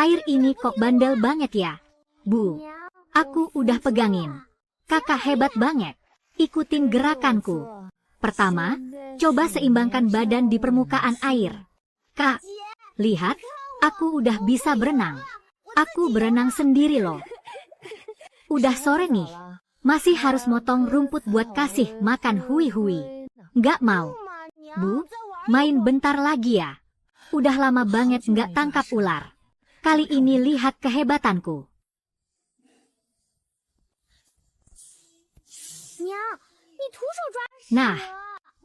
Air ini kok bandel banget ya? Bu, aku udah pegangin. Kakak hebat banget. Ikutin gerakanku. Pertama, coba seimbangkan badan di permukaan air. Kak, lihat, aku udah bisa berenang. Aku berenang sendiri loh. Udah sore nih. Masih harus motong rumput buat kasih makan hui-hui. Nggak mau. Bu, main bentar lagi ya. Udah lama banget nggak tangkap ular. Kali ini lihat kehebatanku. Nah,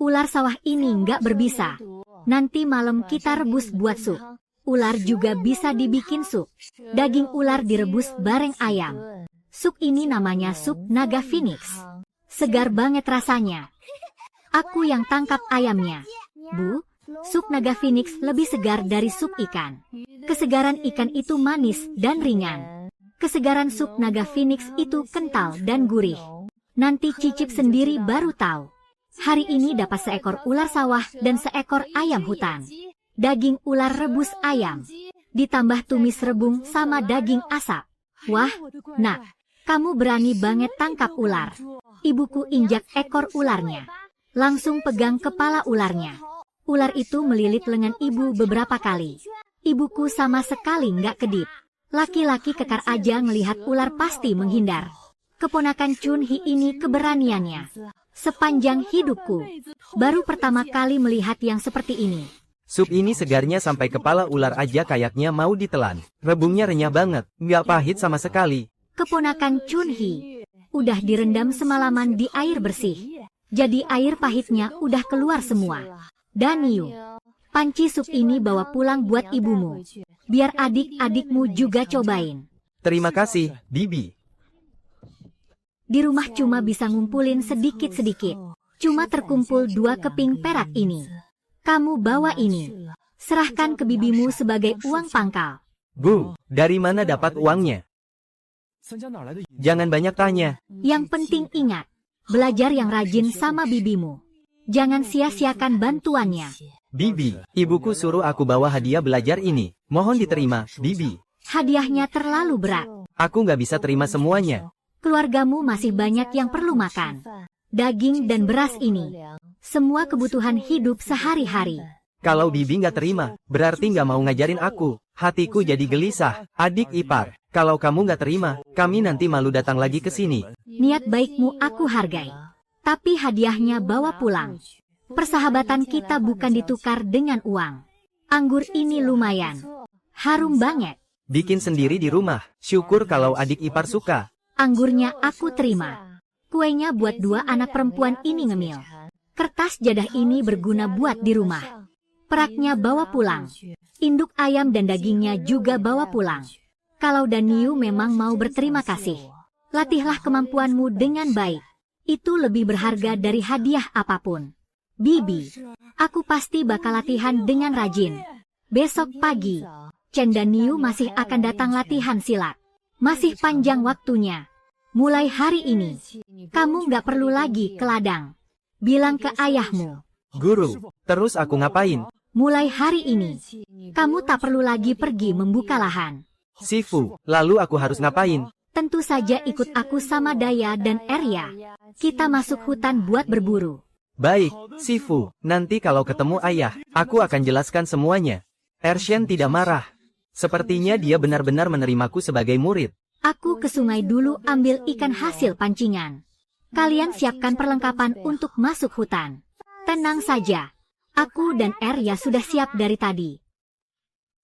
ular sawah ini nggak berbisa. Nanti malam kita rebus buat sup. Ular juga bisa dibikin sup. Daging ular direbus bareng ayam. Sup ini namanya sup naga phoenix. Segar banget rasanya. Aku yang tangkap ayamnya. Bu, sup naga phoenix lebih segar dari sup ikan. Kesegaran ikan itu manis dan ringan. Kesegaran sup naga phoenix itu kental dan gurih. Nanti cicip sendiri baru tahu. Hari ini dapat seekor ular sawah dan seekor ayam hutan. Daging ular rebus ayam. Ditambah tumis rebung sama daging asap. Wah, nak, kamu berani banget tangkap ular. Ibuku injak ekor ularnya. Langsung pegang kepala ularnya. Ular itu melilit lengan ibu beberapa kali. Ibuku sama sekali nggak kedip. Laki-laki kekar aja ngelihat ular pasti menghindar. Keponakan Chunhee ini keberaniannya. Sepanjang hidupku, baru pertama kali melihat yang seperti ini. Sup ini segarnya sampai kepala ular aja kayaknya mau ditelan. Rebungnya renyah banget, nggak pahit sama sekali. Keponakan Chunhee udah direndam semalaman di air bersih. Jadi air pahitnya udah keluar semua. Dan Yu, panci sup ini bawa pulang buat ibumu. Biar adik-adikmu juga cobain. Terima kasih, Bibi. Di rumah cuma bisa ngumpulin sedikit-sedikit. Cuma terkumpul 2 keping perak ini. Kamu bawa ini. Serahkan ke bibimu sebagai uang pangkal. Bu, dari mana dapat uangnya? Jangan banyak tanya. Yang penting ingat, belajar yang rajin sama bibimu. Jangan sia-siakan bantuannya. Bibi, ibuku suruh aku bawa hadiah belajar ini. Mohon diterima, Bibi. Hadiahnya terlalu berat. Aku nggak bisa terima semuanya. Keluargamu masih banyak yang perlu makan. Daging dan beras ini. Semua kebutuhan hidup sehari-hari. Kalau Bibi nggak terima, berarti nggak mau ngajarin aku. Hatiku jadi gelisah. Adik ipar, kalau kamu nggak terima, kami nanti malu datang lagi ke sini. Niat baikmu aku hargai. Tapi hadiahnya bawa pulang. Persahabatan kita bukan ditukar dengan uang. Anggur ini lumayan. Harum banget. Bikin sendiri di rumah. Syukur kalau adik ipar suka. Anggurnya aku terima. Kuenya buat 2 anak perempuan ini ngemil. Kertas jadah ini berguna buat di rumah. Peraknya bawa pulang. Induk ayam dan dagingnya juga bawa pulang. Kalau Daniu memang mau berterima kasih, latihlah kemampuanmu dengan baik. Itu lebih berharga dari hadiah apapun. Bibi, aku pasti bakal latihan dengan rajin. Besok pagi, Chen dan Niu masih akan datang latihan silat. Masih panjang waktunya. Mulai hari ini, kamu nggak perlu lagi ke ladang. Bilang ke ayahmu. Guru, terus aku ngapain? Mulai hari ini, kamu tak perlu lagi pergi membuka lahan. Sifu, lalu aku harus ngapain? Tentu saja ikut aku sama Daya dan Arya. Kita masuk hutan buat berburu. Baik, Sifu, nanti kalau ketemu ayah, aku akan jelaskan semuanya. Ershen tidak marah. Sepertinya dia benar-benar menerimaku sebagai murid. Aku ke sungai dulu ambil ikan hasil pancingan. Kalian siapkan perlengkapan untuk masuk hutan. Tenang saja. Aku dan Arya sudah siap dari tadi.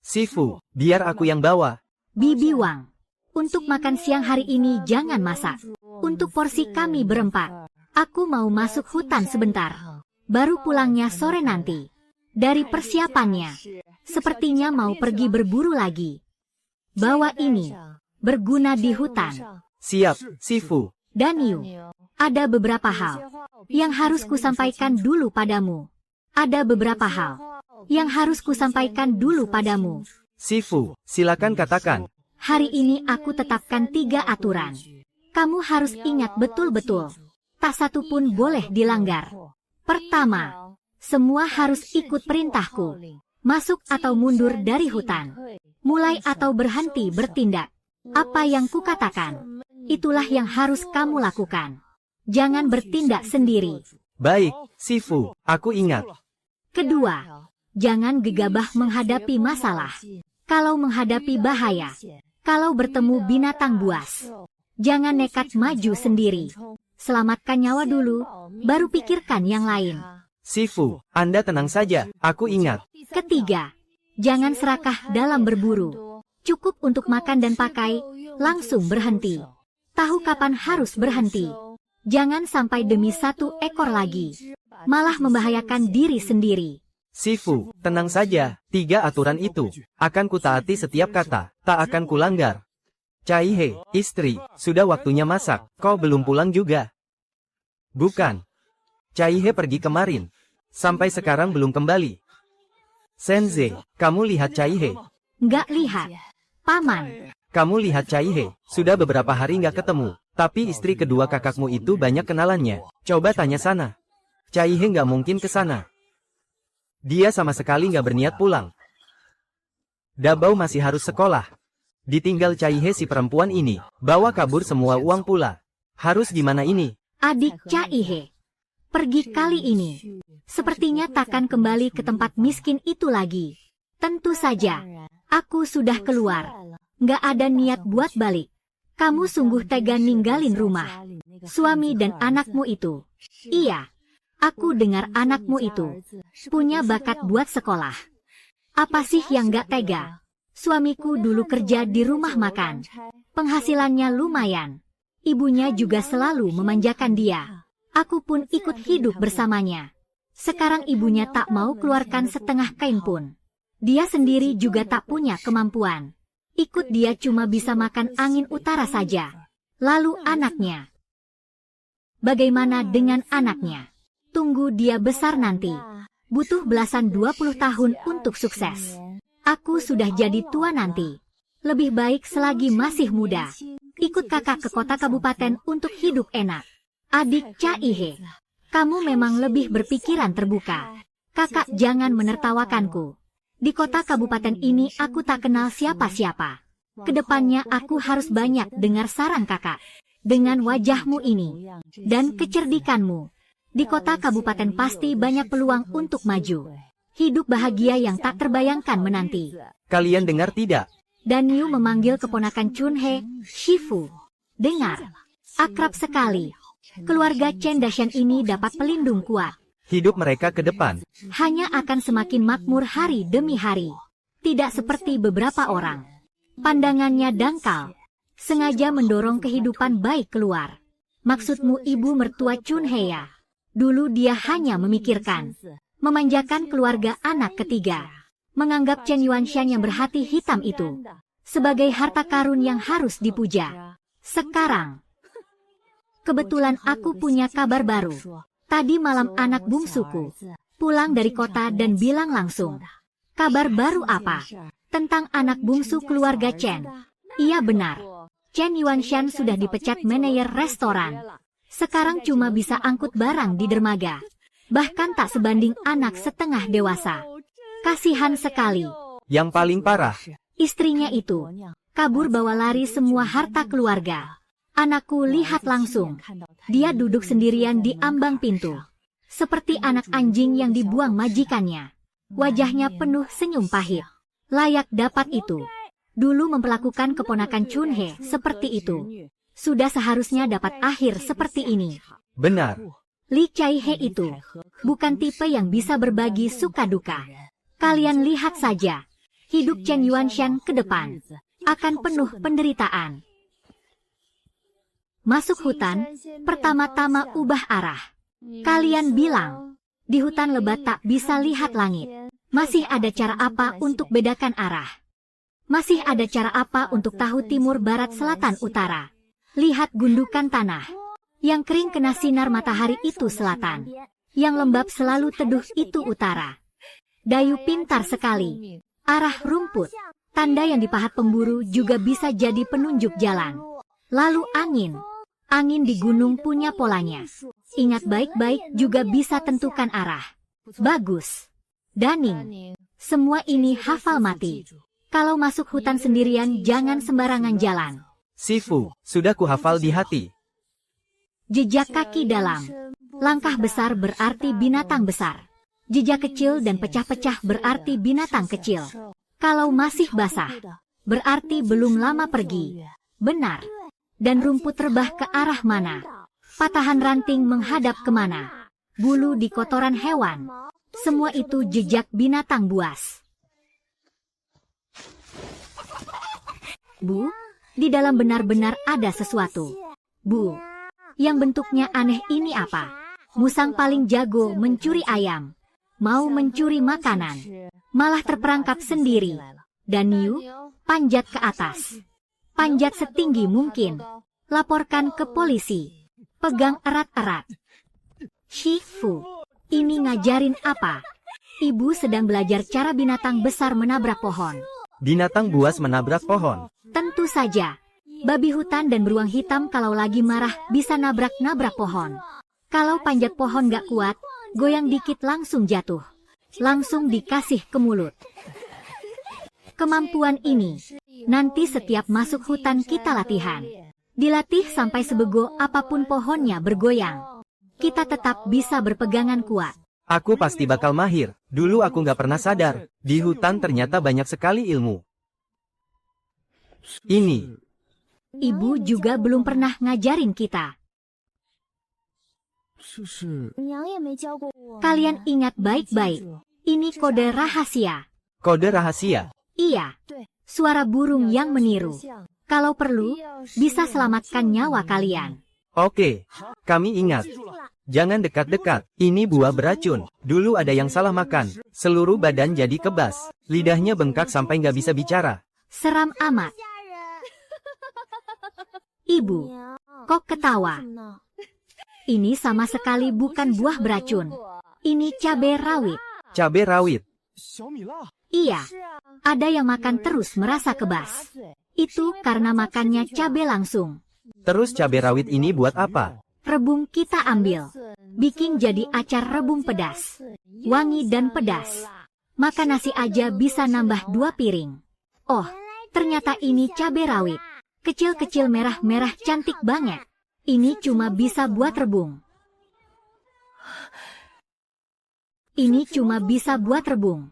Sifu, biar aku yang bawa. Bibi Wang, untuk makan siang hari ini jangan masak. Untuk porsi kami berempat. Aku mau masuk hutan sebentar. Baru pulangnya sore nanti. Dari persiapannya, sepertinya mau pergi berburu lagi. Bawa ini. Berguna di hutan. Siap, Sifu. Daniu, ada beberapa hal yang harus kusampaikan dulu padamu. Ada beberapa hal yang harus kusampaikan dulu padamu. Sifu, silakan katakan. Hari ini aku tetapkan 3 aturan. Kamu harus ingat betul-betul. Tak satu pun boleh dilanggar. Pertama, semua harus ikut perintahku. Masuk atau mundur dari hutan. Mulai atau berhenti bertindak. Apa yang kukatakan, itulah yang harus kamu lakukan. Jangan bertindak sendiri. Baik, Sifu, aku ingat. Kedua, jangan gegabah menghadapi masalah. Kalau menghadapi bahaya, kalau bertemu binatang buas, jangan nekat maju sendiri. Selamatkan nyawa dulu, baru pikirkan yang lain. Sifu, Anda tenang saja, aku ingat. Ketiga, jangan serakah dalam berburu. Cukup untuk makan dan pakai, langsung berhenti. Tahu kapan harus berhenti. Jangan sampai demi satu ekor lagi, malah membahayakan diri sendiri. Sifu, tenang saja, 3 aturan itu akan kutaati setiap kata, tak akan kulanggar. Caihe, istri, sudah waktunya masak, kau belum pulang juga. Bukan. Caihe pergi kemarin, sampai sekarang belum kembali. Sensei, kamu lihat Caihe? Nggak lihat. Paman, Kamu lihat Caihe, sudah beberapa hari nggak ketemu, tapi istri kedua kakakmu itu banyak kenalannya. Coba tanya sana. Caihe nggak mungkin ke sana. Dia sama sekali nggak berniat pulang. Dabau masih harus sekolah. Ditinggal Caihe si perempuan ini, bawa kabur semua uang pula. Harus gimana ini? adik Caihe, pergi kali ini. Sepertinya takkan kembali ke tempat miskin itu lagi. Tentu saja, aku sudah keluar. Nggak ada niat buat balik. Kamu sungguh tega ninggalin rumah, suami dan anakmu itu. Iya, aku dengar anakmu itu punya bakat buat sekolah. Apa sih yang nggak tega? Suamiku dulu kerja di rumah makan. Penghasilannya lumayan. Ibunya juga selalu memanjakan dia. Aku pun ikut hidup bersamanya. Sekarang ibunya tak mau keluarkan setengah kain pun. Dia sendiri juga tak punya kemampuan. Ikut dia cuma bisa makan angin utara saja. Lalu anaknya. Bagaimana dengan anaknya? Tunggu dia besar nanti. Butuh belasan 20 tahun untuk sukses. Aku sudah jadi tua nanti. Lebih baik selagi masih muda. Ikut kakak ke kota kabupaten untuk hidup enak. Adik Caihe, kamu memang lebih berpikiran terbuka. Kakak jangan menertawakanku. Di kota kabupaten ini aku tak kenal siapa-siapa. Kedepannya aku harus banyak dengar saran kakak. Dengan wajahmu ini dan kecerdikanmu, di kota kabupaten pasti banyak peluang untuk maju. Hidup bahagia yang tak terbayangkan menanti. Kalian dengar tidak? Dan Yu memanggil keponakan Chunhe, Shifu. Dengar, akrab sekali. Keluarga Chen Dashan ini dapat pelindung kuat. Hidup mereka ke depan Hanya akan semakin makmur hari demi hari. Tidak seperti beberapa orang. Pandangannya dangkal. Sengaja mendorong kehidupan baik keluar. Maksudmu ibu mertua Chunhe ya? Dulu dia hanya memikirkan. Memanjakan keluarga anak ketiga. Menganggap Chen Yuanshan yang berhati hitam itu sebagai harta karun yang harus dipuja. Sekarang, kebetulan aku punya kabar baru. Tadi malam anak bungsuku pulang dari kota dan bilang langsung. Kabar baru apa? Tentang anak bungsu keluarga Chen. Iya benar. Chen Yuanshan sudah dipecat manajer restoran. Sekarang cuma bisa angkut barang di dermaga. Bahkan tak sebanding anak setengah dewasa. Kasihan sekali. yang paling parah. Istrinya itu kabur bawa lari semua harta keluarga. Anakku lihat langsung. Dia duduk sendirian di ambang pintu. Seperti anak anjing yang dibuang majikannya. Wajahnya penuh senyum pahit. Layak dapat itu. Dulu memperlakukan keponakan Chunhe seperti itu. Sudah seharusnya dapat akhir seperti ini. Benar. Li Caihe itu bukan tipe yang bisa berbagi suka duka. Kalian lihat saja. Hidup Chen Yuanshan ke depan akan penuh penderitaan. Masuk hutan, pertama-tama ubah arah. Kalian bilang, di hutan lebat tak bisa lihat langit. Masih ada cara apa untuk bedakan arah? Masih ada cara apa untuk tahu timur, barat, selatan, utara? Lihat gundukan tanah. Yang kering kena sinar matahari itu selatan. Yang lembab selalu teduh itu utara. Dayu pintar sekali. Arah rumput, tanda yang dipahat pemburu juga bisa jadi penunjuk jalan. Lalu angin. Angin di gunung punya polanya. Ingat baik-baik juga bisa tentukan arah. Bagus. Daning. Semua ini hafal mati. Kalau masuk hutan sendirian jangan sembarangan jalan. Sifu, sudah kuhafal di hati. Jejak kaki dalam. Langkah besar berarti binatang besar. Jejak kecil dan pecah-pecah berarti binatang kecil. Kalau masih basah, berarti belum lama pergi. Benar. Dan rumput rebah ke arah mana? Patahan ranting menghadap kemana? Bulu di kotoran hewan. Semua itu jejak binatang buas. Bu, di dalam benar-benar ada sesuatu. Bu, yang bentuknya aneh ini apa? Musang paling jago mencuri ayam. Mau mencuri makanan. Malah terperangkap sendiri. Dan Niu, panjat ke atas. Panjat setinggi mungkin. Laporkan ke polisi. Pegang erat-erat. Shifu, ini ngajarin apa? Ibu sedang belajar cara binatang besar menabrak pohon. Binatang buas menabrak pohon. Tentu saja. Babi hutan dan beruang hitam kalau lagi marah bisa nabrak-nabrak pohon. Kalau panjat pohon gak kuat, goyang dikit langsung jatuh. Langsung dikasih ke mulut. Kemampuan ini, nanti setiap masuk hutan kita latihan. Dilatih sampai sebego apapun pohonnya bergoyang. Kita tetap bisa berpegangan kuat. Aku pasti bakal mahir. Dulu aku nggak pernah sadar. Di hutan ternyata banyak sekali ilmu. Ini. Ibu juga belum pernah ngajarin kita. Kalian ingat baik-baik. Ini kode rahasia. Kode rahasia. Iya. Suara burung yang meniru. Kalau perlu, bisa selamatkan nyawa kalian. Oke. Kami ingat. Jangan dekat-dekat. Ini buah beracun. Dulu ada yang salah makan. Seluruh badan jadi kebas. Lidahnya bengkak sampai nggak bisa bicara. Seram amat. Ibu, kok ketawa? Ini sama sekali bukan buah beracun. Ini cabai rawit. Cabai rawit. Iya, ada yang makan terus merasa kebas. Itu karena makannya cabai langsung. Terus cabai rawit ini buat apa? Rebung kita ambil. Bikin jadi acar rebung pedas. Wangi dan pedas. Makan nasi aja bisa nambah 2 piring. Oh, ternyata ini cabai rawit. Kecil-kecil merah-merah cantik banget. Ini cuma bisa buat rebung. Ini cuma bisa buat rebung.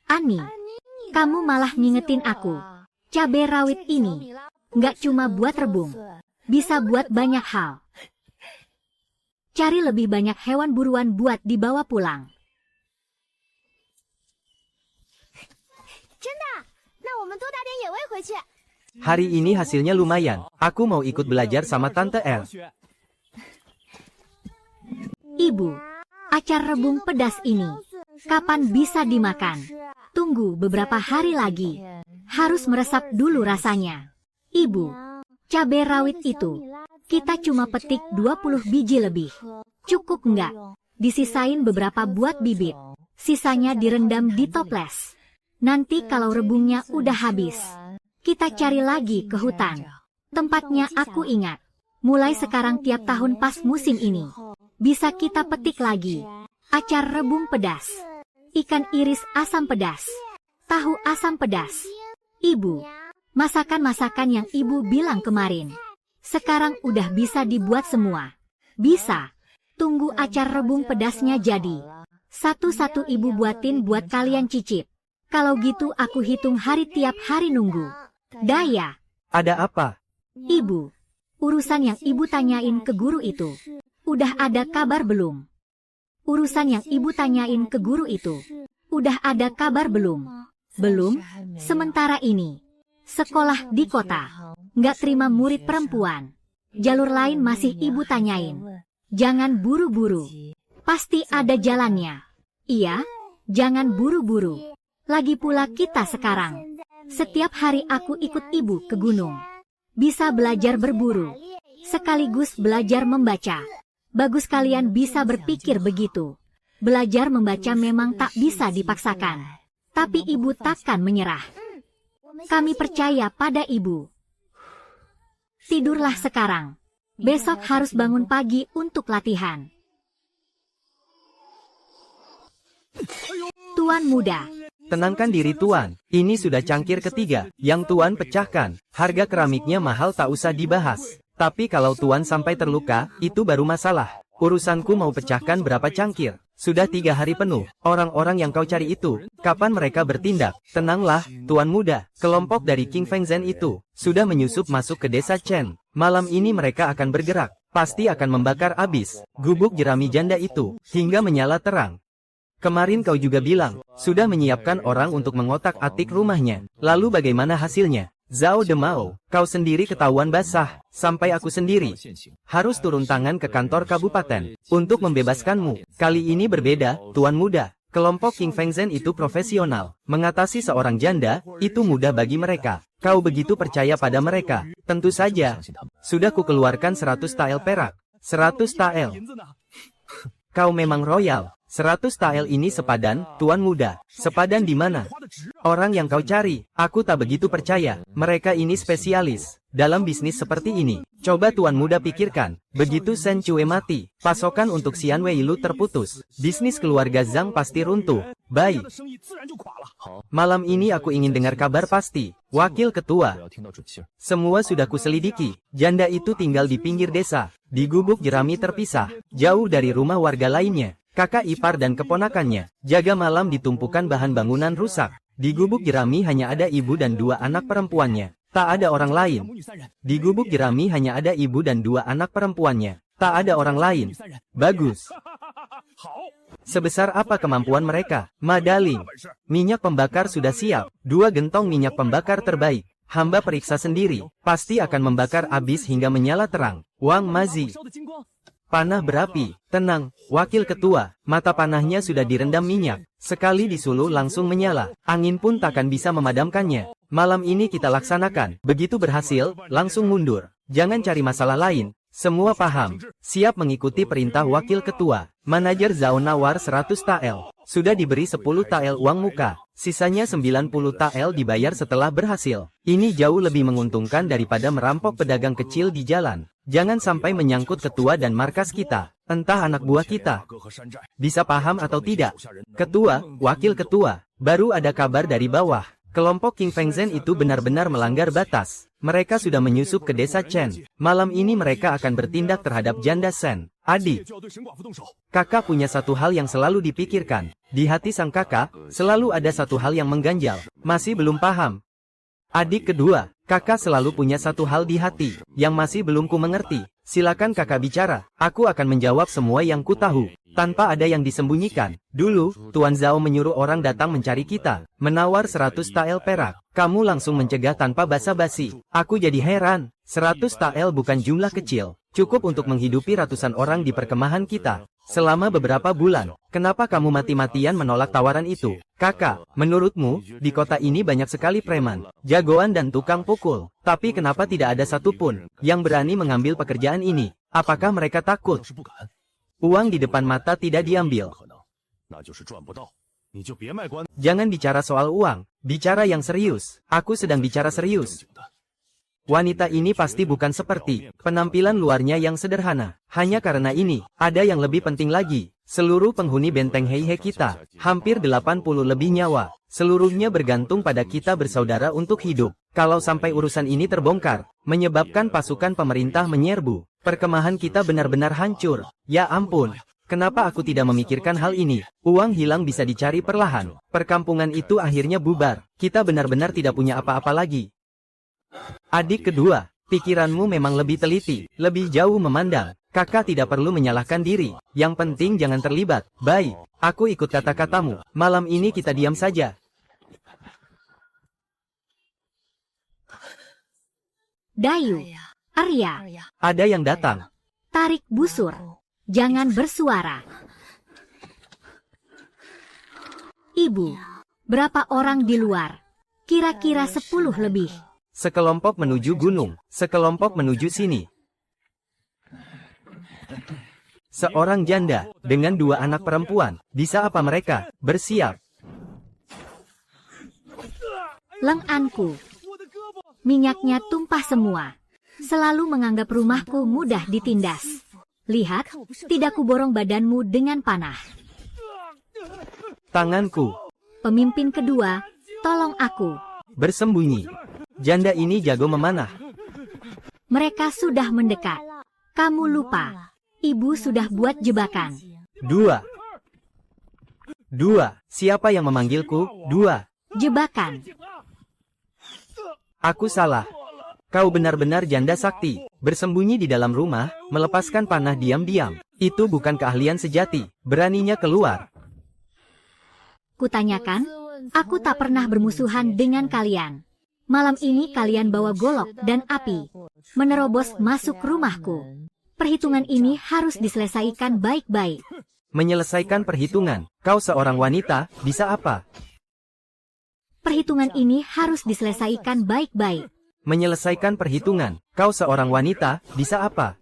Ani, kamu malah ngingetin aku. Cabai rawit ini nggak cuma buat rebung. Bisa buat banyak hal. Cari lebih banyak hewan buruan buat dibawa pulang. Hari ini hasilnya lumayan. Aku mau ikut belajar sama Tante El. Ibu, acar rebung pedas ini, kapan bisa dimakan? Tunggu beberapa hari lagi. Harus meresap dulu rasanya. Ibu, cabai rawit itu, kita cuma petik 20 biji lebih. Cukup nggak? Disisain beberapa buat bibit. Sisanya direndam di toples. Nanti kalau rebungnya udah habis, kita cari lagi ke hutan. Tempatnya aku ingat. Mulai sekarang tiap tahun pas musim ini, bisa kita petik lagi. Acar rebung pedas. Ikan iris asam pedas. Tahu asam pedas. Ibu, masakan-masakan yang ibu bilang kemarin, sekarang udah bisa dibuat semua. Bisa. Tunggu acar rebung pedasnya jadi. Satu-satu ibu buatin buat kalian cicip. Kalau gitu aku hitung hari tiap hari nunggu. Daya. Ada apa? Ibu, urusan yang ibu tanyain ke guru itu, udah ada kabar belum? Urusan yang ibu tanyain ke guru itu, udah ada kabar belum? Belum? Sementara ini, sekolah di kota, nggak terima murid perempuan. Jalur lain masih ibu tanyain. Jangan buru-buru. Pasti ada jalannya. Iya, jangan buru-buru. Lagi pula kita sekarang, setiap hari aku ikut ibu ke gunung. Bisa belajar berburu, sekaligus belajar membaca. Bagus kalian bisa berpikir begitu. Belajar membaca memang tak bisa dipaksakan. Tapi ibu takkan menyerah. Kami percaya pada ibu. Tidurlah sekarang. Besok harus bangun pagi untuk latihan. Tuan muda, Tenangkan diri Tuan, ini sudah cangkir ketiga, yang Tuan pecahkan. Harga keramiknya mahal tak usah dibahas. Tapi kalau Tuan sampai terluka, itu baru masalah. Urusanku mau pecahkan berapa cangkir. Sudah 3 hari penuh, orang-orang yang kau cari itu, kapan mereka bertindak? Tenanglah, Tuan Muda, kelompok dari King Fengzhen itu, sudah menyusup masuk ke desa Chen. Malam ini mereka akan bergerak, pasti akan membakar habis gubuk jerami janda itu, hingga menyala terang. Kemarin kau juga bilang, sudah menyiapkan orang untuk mengotak-atik rumahnya. Lalu bagaimana hasilnya? Zhao Demao, kau sendiri ketahuan basah, sampai aku sendiri harus turun tangan ke kantor kabupaten untuk membebaskanmu. Kali ini berbeda, Tuan Muda. Kelompok King Fengzhen itu profesional. Mengatasi seorang janda, itu mudah bagi mereka. Kau begitu percaya pada mereka. Tentu saja. Sudah kukeluarkan 100 tael perak. 100 tael. Kau memang royal. 100 tael ini sepadan, Tuan Muda. Sepadan di mana? Orang yang kau cari, aku tak begitu percaya. Mereka ini spesialis dalam bisnis seperti ini. Coba Tuan Muda pikirkan, begitu Shen Cue mati, pasokan untuk Xian Weilu terputus. Bisnis keluarga Zhang pasti runtuh. Baik. Malam ini aku ingin dengar kabar pasti. Wakil Ketua. Semua sudah kuselidiki. Janda itu tinggal di pinggir desa, di gubuk jerami terpisah, jauh dari rumah warga lainnya. Kakak ipar dan keponakannya, jaga malam di tumpukan bahan bangunan rusak. Di gubuk jerami hanya ada ibu dan 2 anak perempuannya. Tak ada orang lain. Di gubuk jerami hanya ada ibu dan 2 anak perempuannya. Tak ada orang lain. Bagus. Sebesar apa kemampuan mereka? Madaling. Minyak pembakar sudah siap. 2 gentong minyak pembakar terbaik. Hamba periksa sendiri. Pasti akan membakar habis hingga menyala terang. Wang Mazi. Panah berapi. Tenang, Wakil Ketua. Mata panahnya sudah direndam minyak. Sekali disuluh langsung menyala. Angin pun takkan bisa memadamkannya. Malam ini kita laksanakan. Begitu berhasil, langsung mundur. Jangan cari masalah lain. Semua paham. Siap mengikuti perintah Wakil Ketua. Manajer Zhao nawar 100 tael. Sudah diberi 10 tael uang muka. Sisanya 90 tael dibayar setelah berhasil. Ini jauh lebih menguntungkan daripada merampok pedagang kecil di jalan. Jangan sampai menyangkut ketua dan markas kita. Entah anak buah kita bisa paham atau tidak. Ketua, Wakil Ketua, baru ada kabar dari bawah. Kelompok King Fengzhen itu benar-benar melanggar batas. Mereka sudah menyusup ke desa Chen. Malam ini mereka akan bertindak terhadap janda Shen. Adik, kakak punya satu hal yang selalu dipikirkan. Di hati sang kakak, selalu ada satu hal yang mengganjal. Masih belum paham. Adik kedua, kakak selalu punya satu hal di hati, yang masih belum ku mengerti. Silakan kakak bicara, aku akan menjawab semua yang ku tahu, tanpa ada yang disembunyikan. Dulu, Tuan Zhao menyuruh orang datang mencari kita, menawar 100 tael perak. Kamu langsung mencegah tanpa basa-basi. Aku jadi heran, 100 tael bukan jumlah kecil, cukup untuk menghidupi ratusan orang di perkemahan kita. Selama beberapa bulan, kenapa kamu mati-matian menolak tawaran itu? Kakak, menurutmu, di kota ini banyak sekali preman, jagoan dan tukang pukul. Tapi kenapa tidak ada satupun yang berani mengambil pekerjaan ini? Apakah mereka takut? Uang di depan mata tidak diambil. Jangan bicara soal uang, bicara yang serius. Aku sedang bicara serius. Wanita ini pasti bukan seperti penampilan luarnya yang sederhana. Hanya karena ini, ada yang lebih penting lagi. Seluruh penghuni benteng Heihe kita, hampir 80 lebih nyawa. Seluruhnya bergantung pada kita bersaudara untuk hidup. Kalau sampai urusan ini terbongkar, menyebabkan pasukan pemerintah menyerbu, perkemahan kita benar-benar hancur. Ya ampun. Kenapa aku tidak memikirkan hal ini? Uang hilang bisa dicari perlahan. Perkampungan itu akhirnya bubar. Kita benar-benar tidak punya apa-apa lagi. Adik kedua, pikiranmu memang lebih teliti, lebih jauh memandang. Kakak tidak perlu menyalahkan diri. Yang penting jangan terlibat. Baik, aku ikut kata-katamu. Malam ini kita diam saja. Dayu, Arya, Ada yang datang. tarik busur. Jangan bersuara. Ibu, berapa orang di luar? Kira-kira 10 lebih. Sekelompok menuju gunung, sekelompok menuju sini. Seorang janda, dengan 2 anak perempuan. Bisa apa mereka? Bersiap. Lenganku. Minyaknya tumpah semua. Selalu menganggap rumahku mudah ditindas. Lihat, tidak kuborong badanmu dengan panah. Tanganku. Pemimpin kedua, tolong aku. Bersembunyi. Janda ini jago memanah. Mereka sudah mendekat. Kamu lupa. Ibu sudah buat jebakan. 2. Siapa yang memanggilku? 2. Jebakan. Aku salah. Kau benar-benar janda sakti. Bersembunyi di dalam rumah, melepaskan panah diam-diam. Itu bukan keahlian sejati. Beraninya keluar. Kutanyakan, aku tak pernah bermusuhan dengan kalian. Malam ini kalian bawa golok dan api, menerobos masuk rumahku. Perhitungan ini harus diselesaikan baik-baik. Menyelesaikan perhitungan. Kau seorang wanita, bisa apa? Perhitungan ini harus diselesaikan baik-baik. Menyelesaikan perhitungan. Kau seorang wanita, bisa apa?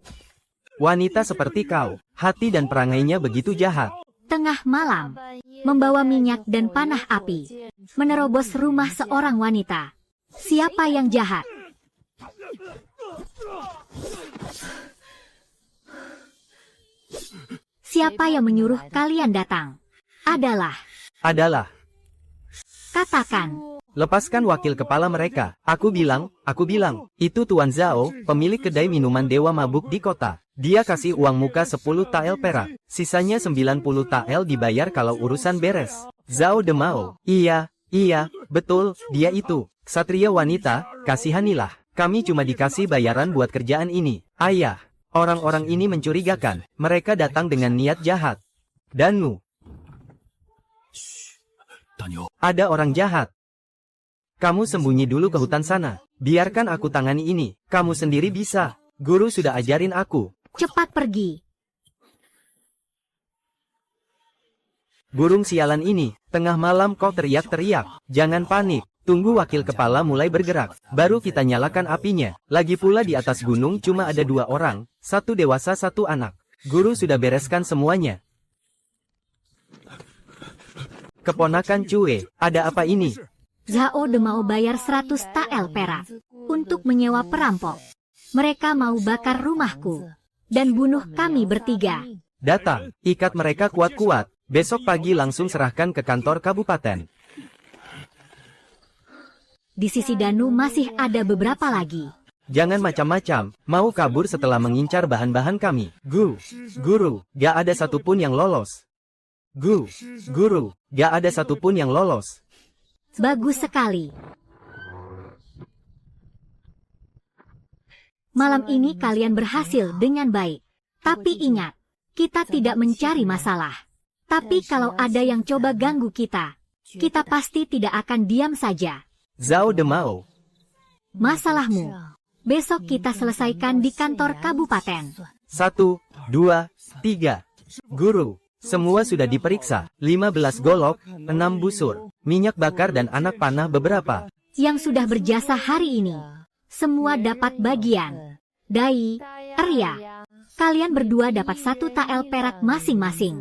Wanita seperti kau, hati dan perangainya begitu jahat. Tengah malam, membawa minyak dan panah api, menerobos rumah seorang wanita. Siapa yang jahat? Siapa yang menyuruh kalian datang? Adalah. Katakan. Lepaskan wakil kepala mereka. Aku bilang, itu Tuan Zhao, pemilik kedai minuman dewa mabuk di kota. Dia kasih uang muka 10 tael perak. Sisanya 90 tael dibayar kalau urusan beres. Zhao Demao. Iya, betul, dia itu. Ksatria wanita, kasihanilah. Kami cuma dikasih bayaran buat kerjaan ini. Ayah, orang-orang ini mencurigakan. Mereka datang dengan niat jahat. Danu. Ada orang jahat. Kamu sembunyi dulu ke hutan sana. Biarkan aku tangani ini. Kamu sendiri bisa. Guru sudah ajarin aku. Cepat pergi. Burung sialan ini, tengah malam kau teriak-teriak. Jangan panik. Tunggu wakil kepala mulai bergerak. Baru kita nyalakan apinya. Lagi pula di atas gunung cuma ada 2 orang. 1 dewasa 1 anak. Guru sudah bereskan semuanya. Keponakan Cue, ada apa ini? Zhao Demao bayar 100 tael perak untuk menyewa perampok. Mereka mau bakar rumahku dan bunuh kami bertiga. Datang, ikat mereka kuat-kuat. Besok pagi langsung serahkan ke kantor kabupaten. Di sisi Danu masih ada beberapa lagi. Jangan macam-macam, mau kabur setelah mengincar bahan-bahan kami. Guru, gak ada satupun yang lolos. Guru, gak ada satupun yang lolos. Bagus sekali. Malam ini kalian berhasil dengan baik. Tapi ingat, kita tidak mencari masalah. Tapi kalau ada yang coba ganggu kita pasti tidak akan diam saja. Zhao Demao. Masalahmu, besok kita selesaikan di kantor kabupaten. 1, 2, 3. Guru, semua sudah diperiksa. 15 golok, 6 busur, minyak bakar dan anak panah beberapa. Yang sudah berjasa hari ini, semua dapat bagian. Dai, Arya, kalian berdua dapat 1 tael perak masing-masing.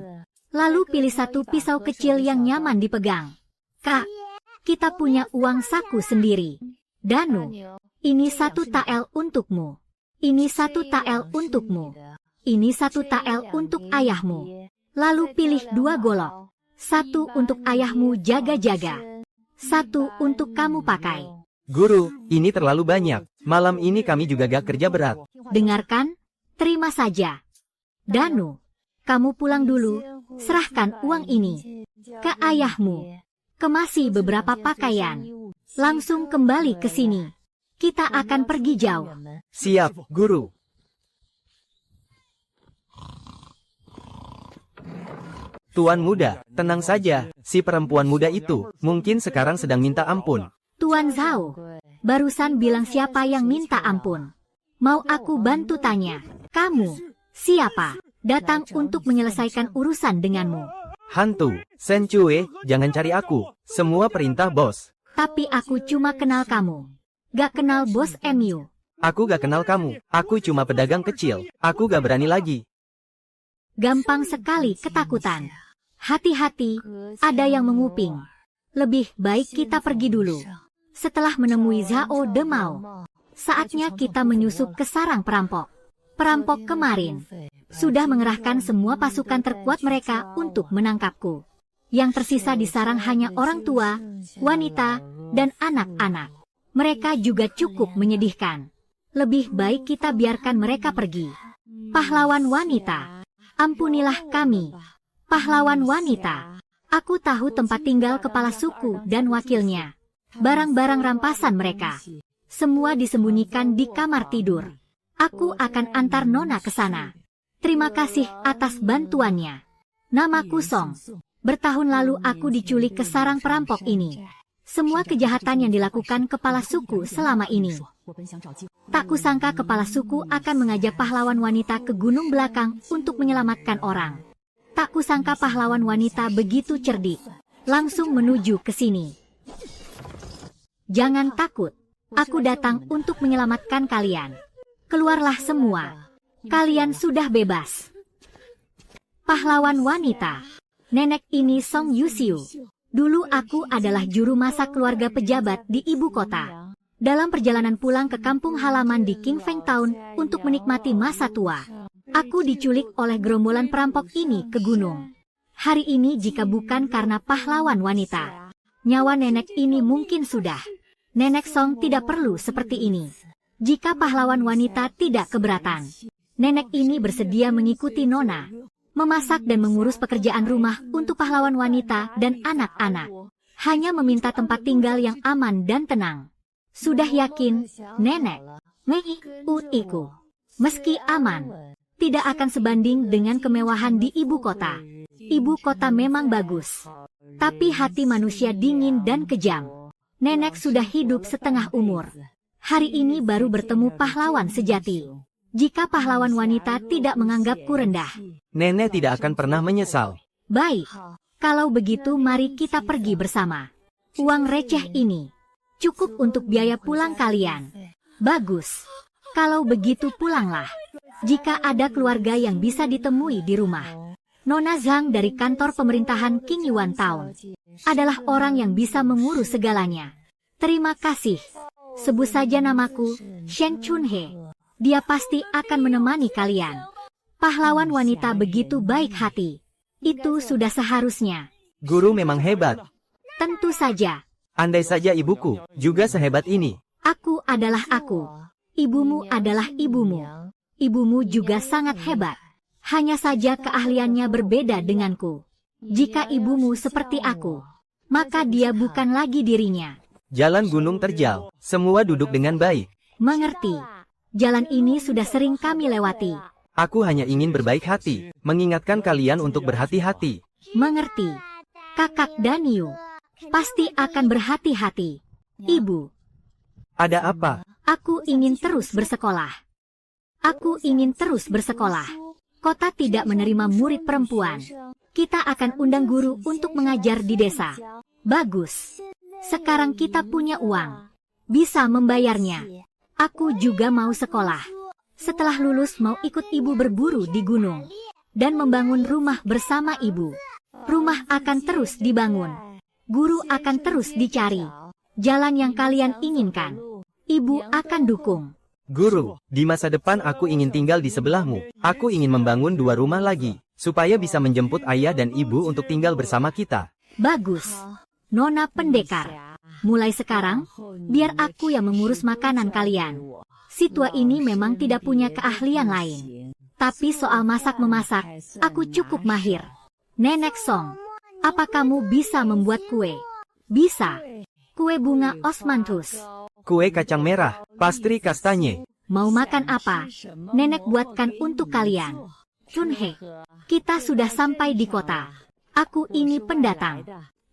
Lalu pilih 1 pisau kecil yang nyaman dipegang. Kak, kita punya uang saku sendiri. Danu, ini 1 tael untukmu. Ini 1 tael untukmu. Ini 1 tael untuk ayahmu. Lalu pilih 2 golok. 1 untuk ayahmu jaga-jaga. 1 untuk kamu pakai. Guru, ini terlalu banyak. Malam ini kami juga gak kerja berat. Dengarkan, terima saja. Danu, kamu pulang dulu. Serahkan uang ini ke ayahmu. Kemasi beberapa pakaian. Langsung kembali ke sini. Kita akan pergi jauh. Siap, Guru. Tuan muda, tenang saja. Si perempuan muda itu, mungkin sekarang sedang minta ampun. Tuan Zhao, barusan bilang siapa yang minta ampun. Mau aku bantu tanya. Kamu, siapa? Datang untuk menyelesaikan urusan denganmu. Hantu, Sen Cue, jangan cari aku. Semua perintah bos. Tapi aku cuma kenal kamu. Gak kenal bos MU. Aku gak kenal kamu. Aku cuma pedagang kecil. Aku gak berani lagi. Gampang sekali ketakutan. Hati-hati, ada yang menguping. Lebih baik kita pergi dulu. Setelah menemui Zhao Demao, saatnya kita menyusup ke sarang perampok. Perampok kemarin sudah mengerahkan semua pasukan terkuat mereka untuk menangkapku. Yang tersisa di sarang hanya orang tua, wanita, dan anak-anak. Mereka juga cukup menyedihkan. Lebih baik kita biarkan mereka pergi. Pahlawan wanita, ampunilah kami. Pahlawan wanita, aku tahu tempat tinggal kepala suku dan wakilnya. Barang-barang rampasan mereka. Semua disembunyikan di kamar tidur. Aku akan antar Nona ke sana. Terima kasih atas bantuannya. Namaku Song. Bertahun lalu aku diculik ke sarang perampok ini. Semua kejahatan yang dilakukan kepala suku selama ini. Tak kusangka kepala suku akan mengajak pahlawan wanita ke gunung belakang untuk menyelamatkan orang. Tak kusangka pahlawan wanita begitu cerdik. Langsung menuju ke sini. Jangan takut. Aku datang untuk menyelamatkan kalian. Keluarlah semua. Kalian sudah bebas. Pahlawan wanita. Nenek ini Song Yusiu. Dulu aku adalah juru masak keluarga pejabat di ibu kota. Dalam perjalanan pulang ke kampung halaman di Qingfeng Town untuk menikmati masa tua, aku diculik oleh gerombolan perampok ini ke gunung. Hari ini jika bukan karena pahlawan wanita, nyawa nenek ini mungkin sudah. Nenek Song tidak perlu seperti ini. Jika pahlawan wanita tidak keberatan, nenek ini bersedia mengikuti Nona. Memasak dan mengurus pekerjaan rumah untuk pahlawan wanita dan anak-anak. Hanya meminta tempat tinggal yang aman dan tenang. Sudah yakin, nenek, iku. Meski aman, tidak akan sebanding dengan kemewahan di ibu kota. Ibu kota memang bagus. Tapi hati manusia dingin dan kejam. Nenek sudah hidup setengah umur. Hari ini baru bertemu pahlawan sejati. Jika pahlawan wanita tidak menganggapku rendah, Nenek tidak akan pernah menyesal. Baik, kalau begitu mari kita pergi bersama. Uang receh ini cukup untuk biaya pulang kalian. Bagus, kalau begitu pulanglah. Jika ada keluarga yang bisa ditemui di rumah. Nona Zhang dari kantor pemerintahan King Yuan Town adalah orang yang bisa mengurus segalanya. Terima kasih. Sebut saja namaku, Shen Chunhe. Dia pasti akan menemani kalian. Pahlawan wanita begitu baik hati. Itu sudah seharusnya. Guru memang hebat. Tentu saja. Andai saja ibuku juga sehebat ini. Aku adalah aku. Ibumu adalah ibumu. Ibumu juga sangat hebat. Hanya saja keahliannya berbeda denganku. Jika ibumu seperti aku, maka dia bukan lagi dirinya. Jalan gunung terjal. Semua duduk dengan baik. Mengerti. Jalan ini sudah sering kami lewati. Aku hanya ingin berbaik hati, mengingatkan kalian untuk berhati-hati. Mengerti. Kakak Daniu pasti akan berhati-hati. Ibu, Ada apa? aku ingin terus bersekolah. Aku ingin terus bersekolah. Kota tidak menerima murid perempuan. Kita akan undang guru untuk mengajar di desa. Bagus. Sekarang kita punya uang. Bisa membayarnya. Aku juga mau sekolah. Setelah lulus mau ikut ibu berburu di gunung. Dan membangun rumah bersama ibu. Rumah akan terus dibangun. Guru akan terus dicari. Jalan yang kalian inginkan. Ibu akan dukung. Guru, di masa depan aku ingin tinggal di sebelahmu. Aku ingin membangun 2 rumah lagi, supaya bisa menjemput ayah dan ibu untuk tinggal bersama kita. Bagus. Nona pendekar. Mulai sekarang, biar aku yang mengurus makanan kalian. Si tua ini memang tidak punya keahlian lain. Tapi soal masak-memasak, aku cukup mahir. Nenek Song, apa kamu bisa membuat kue? Bisa. Kue bunga osmanthus. Kue kacang merah, pastry kastanye. Mau makan apa? Nenek buatkan untuk kalian. Chunhe, kita sudah sampai di kota. Aku ini pendatang.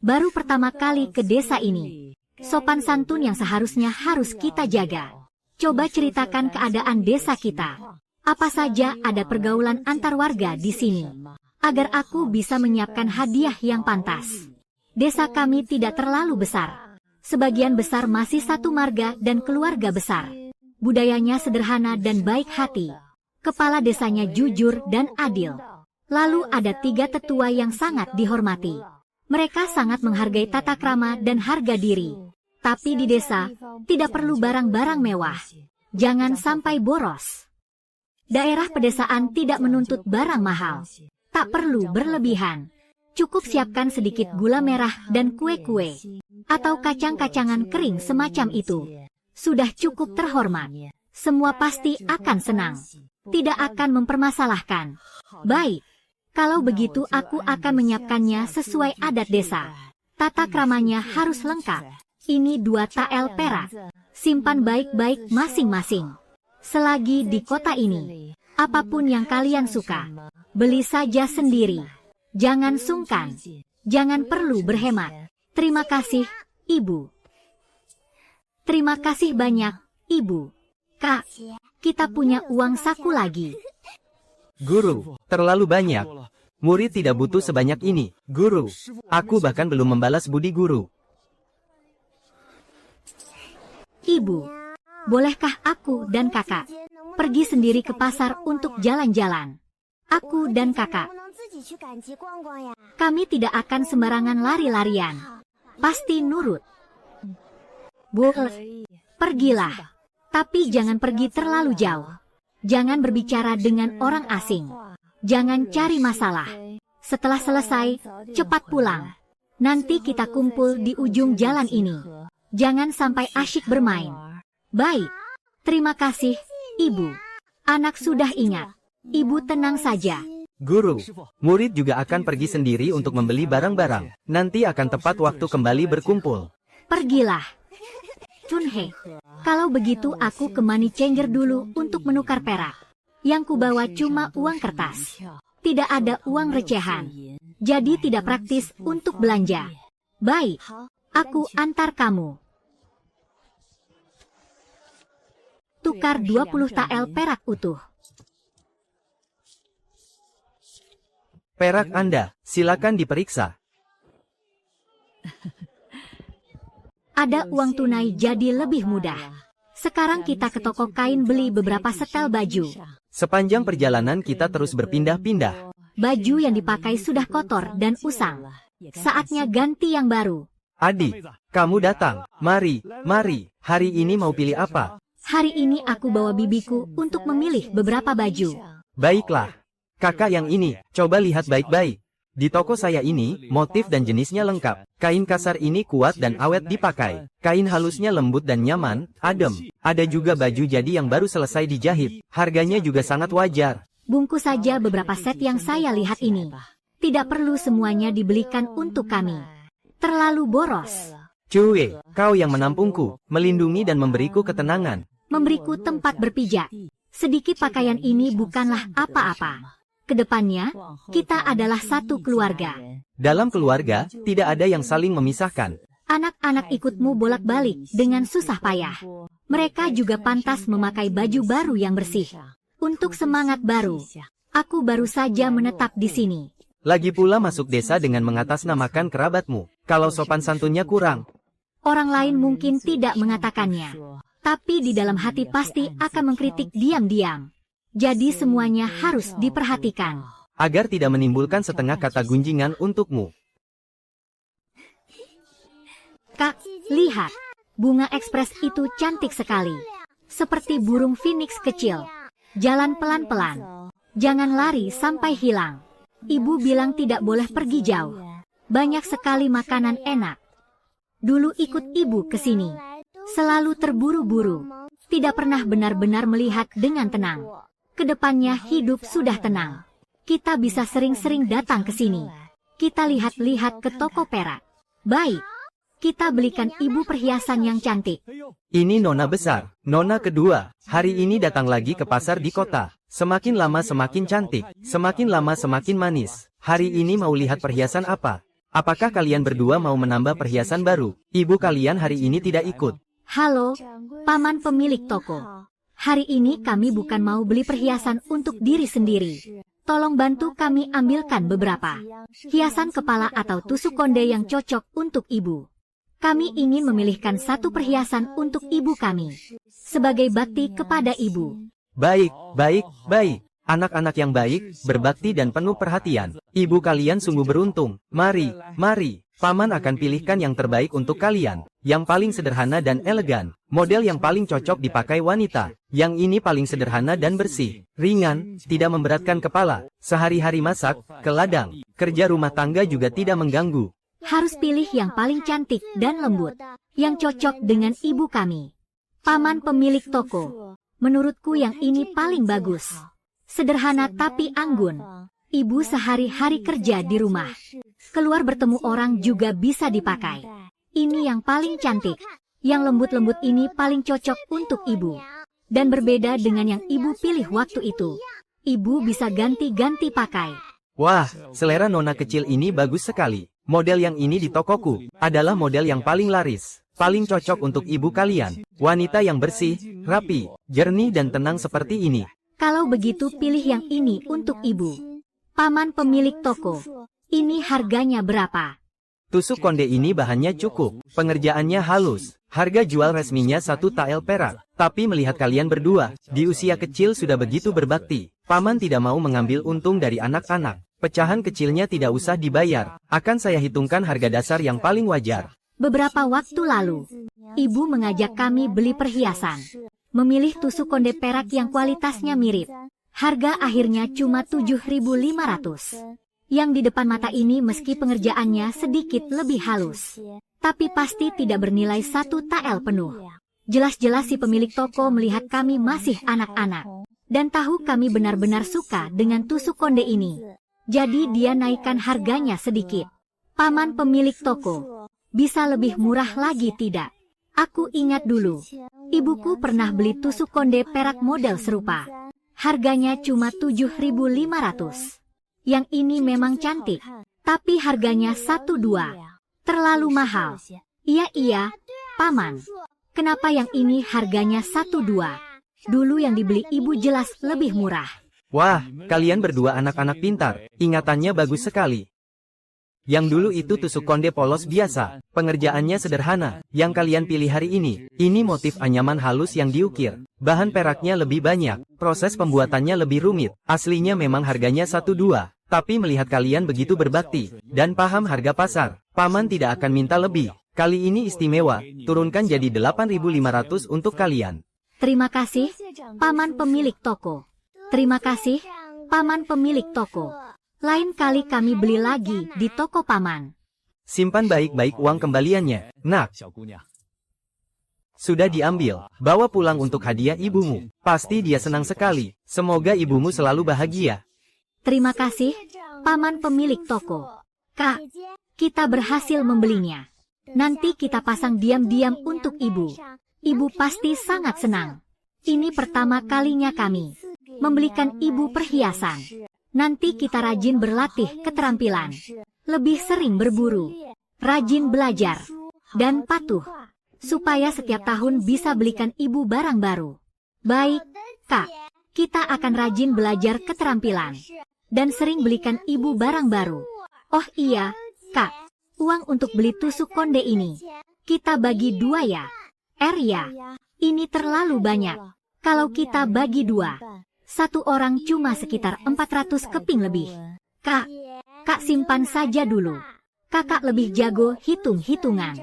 Baru pertama kali ke desa ini. Sopan santun yang seharusnya harus kita jaga. Coba ceritakan keadaan desa kita. Apa saja ada pergaulan antar warga di sini. Agar aku bisa menyiapkan hadiah yang pantas. Desa kami tidak terlalu besar. Sebagian besar masih satu marga dan keluarga besar. Budayanya sederhana dan baik hati. Kepala desanya jujur dan adil. Lalu ada 3 tetua yang sangat dihormati. Mereka sangat menghargai tata krama dan harga diri. Tapi di desa, tidak perlu barang-barang mewah. Jangan sampai boros. Daerah pedesaan tidak menuntut barang mahal. Tak perlu berlebihan. Cukup siapkan sedikit gula merah dan kue-kue, atau kacang-kacangan kering semacam itu. Sudah cukup terhormat. Semua pasti akan senang. Tidak akan mempermasalahkan. Baik. Kalau begitu aku akan menyiapkannya sesuai adat desa. Tata kramanya harus lengkap. Ini 2 tael perak. Simpan baik-baik masing-masing. Selagi di kota ini, apapun yang kalian suka, beli saja sendiri. Jangan sungkan. Jangan perlu berhemat. Terima kasih, Ibu. Terima kasih banyak, Ibu. Kak, kita punya uang saku lagi. Guru, terlalu banyak. Murid tidak butuh sebanyak ini, Guru. Aku bahkan belum membalas budi Guru. Ibu, bolehkah aku dan kakak pergi sendiri ke pasar untuk jalan-jalan? Aku dan kakak. Kami tidak akan sembarangan lari-larian. Pasti nurut. Boleh. Pergilah. Tapi jangan pergi terlalu jauh. Jangan berbicara dengan orang asing. Jangan cari masalah. Setelah selesai, cepat pulang. Nanti kita kumpul di ujung jalan ini. Jangan sampai asyik bermain. Baik. Terima kasih, Ibu. Anak sudah ingat. Ibu tenang saja. Guru, murid juga akan pergi sendiri untuk membeli barang-barang. Nanti akan tepat waktu kembali berkumpul. Pergilah. Chunhe, kalau begitu aku ke money changer dulu untuk menukar perak. Yang kubawa cuma uang kertas. Tidak ada uang recehan. Jadi tidak praktis untuk belanja. Baik, aku antar kamu. Tukar 20 tael perak utuh. Perak Anda, silakan diperiksa. Ada uang tunai jadi lebih mudah. Sekarang kita ke toko kain beli beberapa setel baju. Sepanjang perjalanan kita terus berpindah-pindah. Baju yang dipakai sudah kotor dan usang. Saatnya ganti yang baru. Adik, kamu datang. Mari, mari. Hari ini mau pilih apa? Hari ini aku bawa bibiku untuk memilih beberapa baju. Baiklah. Kakak yang ini, coba lihat baik-baik. Di toko saya ini, motif dan jenisnya lengkap. Kain kasar ini kuat dan awet dipakai. Kain halusnya lembut dan nyaman, adem. Ada juga baju jadi yang baru selesai dijahit. Harganya juga sangat wajar. Bungkus saja beberapa set yang saya lihat ini. Tidak perlu semuanya dibelikan untuk kami. Terlalu boros. Cuy, kau yang menampungku, melindungi dan memberiku ketenangan. Memberiku tempat berpijak. Sedikit pakaian ini bukanlah apa-apa. Kedepannya, kita adalah satu keluarga. Dalam keluarga, tidak ada yang saling memisahkan. Anak-anak ikutmu bolak-balik dengan susah payah. Mereka juga pantas memakai baju baru yang bersih. Untuk semangat baru, aku baru saja menetap di sini. Lagi pula masuk desa dengan mengatasnamakan kerabatmu. Kalau sopan santunnya kurang. Orang lain mungkin tidak mengatakannya. Tapi di dalam hati pasti akan mengkritik diam-diam. Jadi semuanya harus diperhatikan. Agar tidak menimbulkan setengah kata gunjingan untukmu. Kak, lihat. Bunga ekspres itu cantik sekali. Seperti burung phoenix kecil. Jalan pelan-pelan. Jangan lari sampai hilang. Ibu bilang tidak boleh pergi jauh. Banyak sekali makanan enak. Dulu ikut ibu ke sini. Selalu terburu-buru. Tidak pernah benar-benar melihat dengan tenang. Kedepannya hidup sudah tenang. Kita bisa sering-sering datang ke sini. Kita lihat-lihat ke toko perak. Baik. Kita belikan ibu perhiasan yang cantik. Ini nona besar, nona kedua. Hari ini datang lagi ke pasar di kota. Semakin lama semakin cantik. Semakin lama semakin manis. Hari ini mau lihat perhiasan apa? Apakah kalian berdua mau menambah perhiasan baru? Ibu kalian hari ini tidak ikut. Halo, paman pemilik toko. Hari ini kami bukan mau beli perhiasan untuk diri sendiri. Tolong bantu kami ambilkan beberapa hiasan kepala atau tusuk konde yang cocok untuk ibu. Kami ingin memilihkan satu perhiasan untuk ibu kami. Sebagai bakti kepada ibu. Baik, baik, baik. Anak-anak yang baik, berbakti dan penuh perhatian. Ibu kalian sungguh beruntung. Mari, mari. Paman akan pilihkan yang terbaik untuk kalian. Yang paling sederhana dan elegan. Model yang paling cocok dipakai wanita. Yang ini paling sederhana dan bersih. Ringan, tidak memberatkan kepala. Sehari-hari masak, ke ladang. Kerja rumah tangga juga tidak mengganggu. Harus pilih yang paling cantik dan lembut. Yang cocok dengan ibu kami. Paman pemilik toko. Menurutku yang ini paling bagus. Sederhana tapi anggun. Ibu sehari-hari kerja di rumah. Keluar bertemu orang juga bisa dipakai. Ini yang paling cantik. Yang lembut-lembut ini paling cocok untuk ibu. Dan berbeda dengan yang ibu pilih waktu itu. Ibu bisa ganti-ganti pakai. Wah, selera nona kecil ini bagus sekali. Model yang ini di tokoku adalah model yang paling laris. Paling cocok untuk ibu kalian. Wanita yang bersih, rapi, jernih dan tenang seperti ini. Kalau begitu pilih yang ini untuk ibu. Paman pemilik toko. Ini harganya berapa? Tusuk konde ini bahannya cukup. Pengerjaannya halus. Harga jual resminya 1 tael perak. Tapi melihat kalian berdua, di usia kecil sudah begitu berbakti. Paman tidak mau mengambil untung dari anak-anak. Pecahan kecilnya tidak usah dibayar. Akan saya hitungkan harga dasar yang paling wajar. Beberapa waktu lalu, ibu mengajak kami beli perhiasan. Memilih tusuk konde perak yang kualitasnya mirip. Harga akhirnya cuma 7.500. Yang di depan mata ini meski pengerjaannya sedikit lebih halus. Tapi pasti tidak bernilai 1 tael penuh. Jelas-jelas si pemilik toko melihat kami masih anak-anak. Dan tahu kami benar-benar suka dengan tusuk konde ini. Jadi dia naikkan harganya sedikit. Paman pemilik toko. Bisa lebih murah lagi tidak? Aku ingat dulu. Ibuku pernah beli tusuk konde perak model serupa. Harganya cuma 7.500. Yang ini memang cantik. Tapi harganya 1-2. Terlalu mahal. Iya, Paman. Kenapa yang ini harganya 1-2? Dulu yang dibeli ibu jelas lebih murah. Wah, kalian berdua anak-anak pintar. Ingatannya bagus sekali. Yang dulu itu tusuk konde polos biasa. Pengerjaannya sederhana. Yang kalian pilih hari ini motif anyaman halus yang diukir. Bahan peraknya lebih banyak. Proses pembuatannya lebih rumit. Aslinya memang harganya 1-2. Tapi melihat kalian begitu berbakti dan paham harga pasar, Paman tidak akan minta lebih. Kali ini istimewa, turunkan jadi 8.500 untuk kalian. Terima kasih, Paman pemilik toko. Terima kasih, Paman pemilik toko. Lain kali kami beli lagi di toko Paman. Simpan baik-baik uang kembaliannya, nak. Sudah diambil, bawa pulang untuk hadiah ibumu. Pasti dia senang sekali. Semoga ibumu selalu bahagia. Terima kasih, Paman pemilik toko. Kak, kita berhasil membelinya. Nanti kita pasang diam-diam untuk ibu. Ibu pasti sangat senang. Ini pertama kalinya kami membelikan ibu perhiasan. Nanti kita rajin berlatih keterampilan. Lebih sering berburu. Rajin belajar. Dan patuh. Supaya setiap tahun bisa belikan ibu barang baru. Baik, Kak. Kita akan rajin belajar keterampilan. Dan sering belikan ibu barang baru. Oh iya, Kak. Uang untuk beli tusuk konde ini. Kita bagi 2 ya. Ya. Ini terlalu banyak. Kalau kita bagi 2. 1 orang cuma sekitar 400 keping lebih. Kak simpan saja dulu. Kakak lebih jago hitung-hitungan.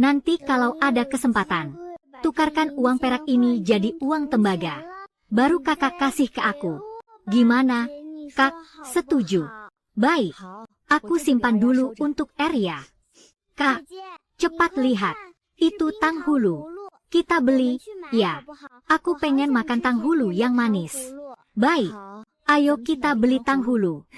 Nanti kalau ada kesempatan, tukarkan uang perak ini jadi uang tembaga. Baru kakak kasih ke aku. Gimana? Kak, setuju. Baik. Aku simpan dulu untuk ya. Kak, cepat lihat. Itu tanghulu. Kita beli, ya. Aku pengen makan tanghulu yang manis. Baik. Ayo kita beli tanghulu.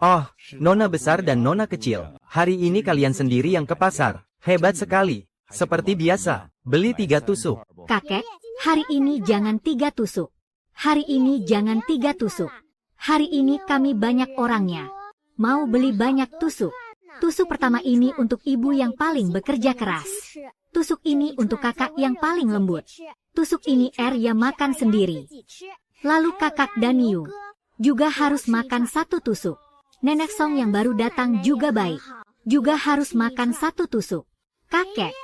Oh, nona besar dan nona kecil. Hari ini kalian sendiri yang ke pasar. Hebat sekali. Seperti biasa, beli 3 tusuk. Kakek, hari ini jangan 3 tusuk. Hari ini jangan 3 tusuk. Hari ini kami banyak orangnya. Mau beli banyak tusuk. Tusuk pertama ini untuk ibu yang paling bekerja keras. Tusuk ini untuk kakak yang paling lembut. Tusuk ini ya makan sendiri. Lalu kakak dan Yu juga harus makan 1 tusuk. Nenek Song yang baru datang juga baik. Juga harus makan 1 tusuk. Kakek,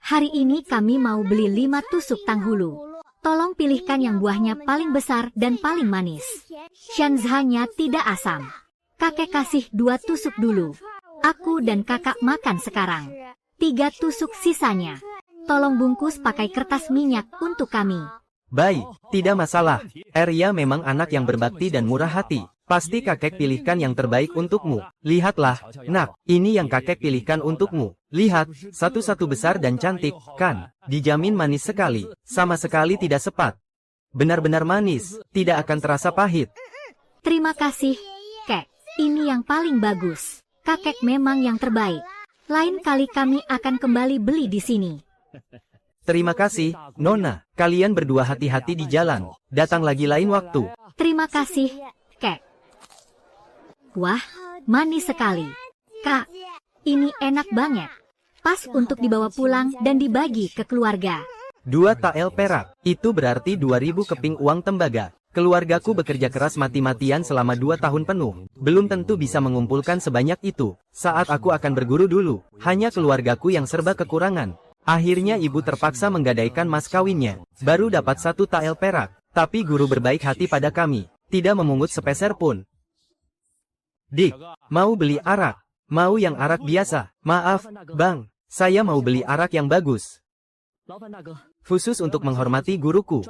hari ini kami mau beli 5 tusuk tanghulu. Tolong pilihkan yang buahnya paling besar dan paling manis. Shanzhanya tidak asam. Kakek kasih 2 tusuk dulu. Aku dan kakak makan sekarang. 3 tusuk sisanya. Tolong bungkus pakai kertas minyak untuk kami. Baik, tidak masalah. Arya memang anak yang berbakti dan murah hati. Pasti kakek pilihkan yang terbaik untukmu. Lihatlah, nak, ini yang kakek pilihkan untukmu. Lihat, satu-satu besar dan cantik, kan? Dijamin manis sekali. Sama sekali tidak sepat. Benar-benar manis, tidak akan terasa pahit. Terima kasih, Kek. Ini yang paling bagus. Kakek memang yang terbaik. Lain kali kami akan kembali beli di sini. Terima kasih, Nona. Kalian berdua hati-hati di jalan. Datang lagi lain waktu. Terima kasih, Kek. Wah, manis sekali. Kak, ini enak banget. Pas untuk dibawa pulang dan dibagi ke keluarga. 2 tael perak, itu berarti 2.000 keping uang tembaga. Keluargaku bekerja keras mati-matian selama 2 tahun penuh. Belum tentu bisa mengumpulkan sebanyak itu. Saat aku akan berguru dulu, hanya keluargaku yang serba kekurangan. Akhirnya ibu terpaksa menggadaikan mas kawinnya. Baru dapat 1 tael perak. Tapi guru berbaik hati pada kami. Tidak memungut sepeser pun. Dik, mau beli arak? Mau yang arak biasa? Maaf, Bang. Saya mau beli arak yang bagus. Khusus untuk menghormati guruku.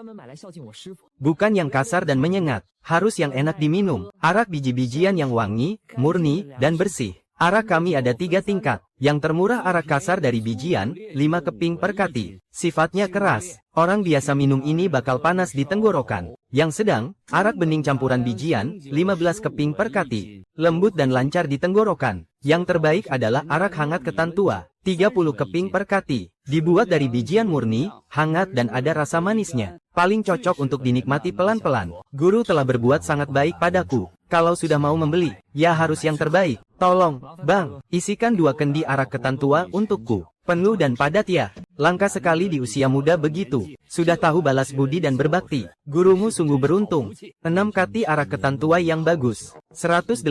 Bukan yang kasar dan menyengat. Harus yang enak diminum. Arak biji-bijian yang wangi, murni, dan bersih. Arak kami ada 3 tingkat. Yang termurah arak kasar dari bijian, 5 keping per kati. Sifatnya keras. Orang biasa minum ini bakal panas di tenggorokan. Yang sedang, arak bening campuran bijian, 15 keping per kati. Lembut dan lancar di tenggorokan. Yang terbaik adalah arak hangat ketan tua, 30 keping per kati. Dibuat dari bijian murni, hangat dan ada rasa manisnya. Paling cocok untuk dinikmati pelan-pelan. Guru telah berbuat sangat baik padaku. Kalau sudah mau membeli, ya harus yang terbaik. Tolong, Bang, isikan 2 kendi arak ketan tua untukku. Penuh dan padat ya. Langka sekali di usia muda begitu. Sudah tahu balas budi dan berbakti. Gurumu sungguh beruntung. 6 kati arak ketan tua yang bagus. 180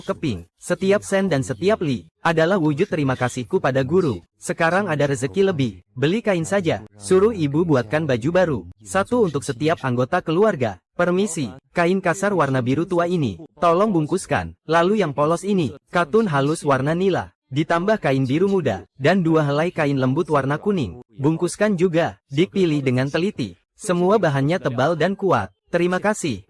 keping. Setiap sen dan setiap li adalah wujud terima kasihku pada guru. Sekarang ada rezeki lebih. Beli kain saja. Suruh ibu buatkan baju baru. 1 untuk setiap anggota keluarga. Permisi, kain kasar warna biru tua ini. Tolong bungkuskan. Lalu yang polos ini, katun halus warna nila. Ditambah kain biru muda, dan 2 helai kain lembut warna kuning. Bungkuskan juga, dipilih dengan teliti. Semua bahannya tebal dan kuat. Terima kasih.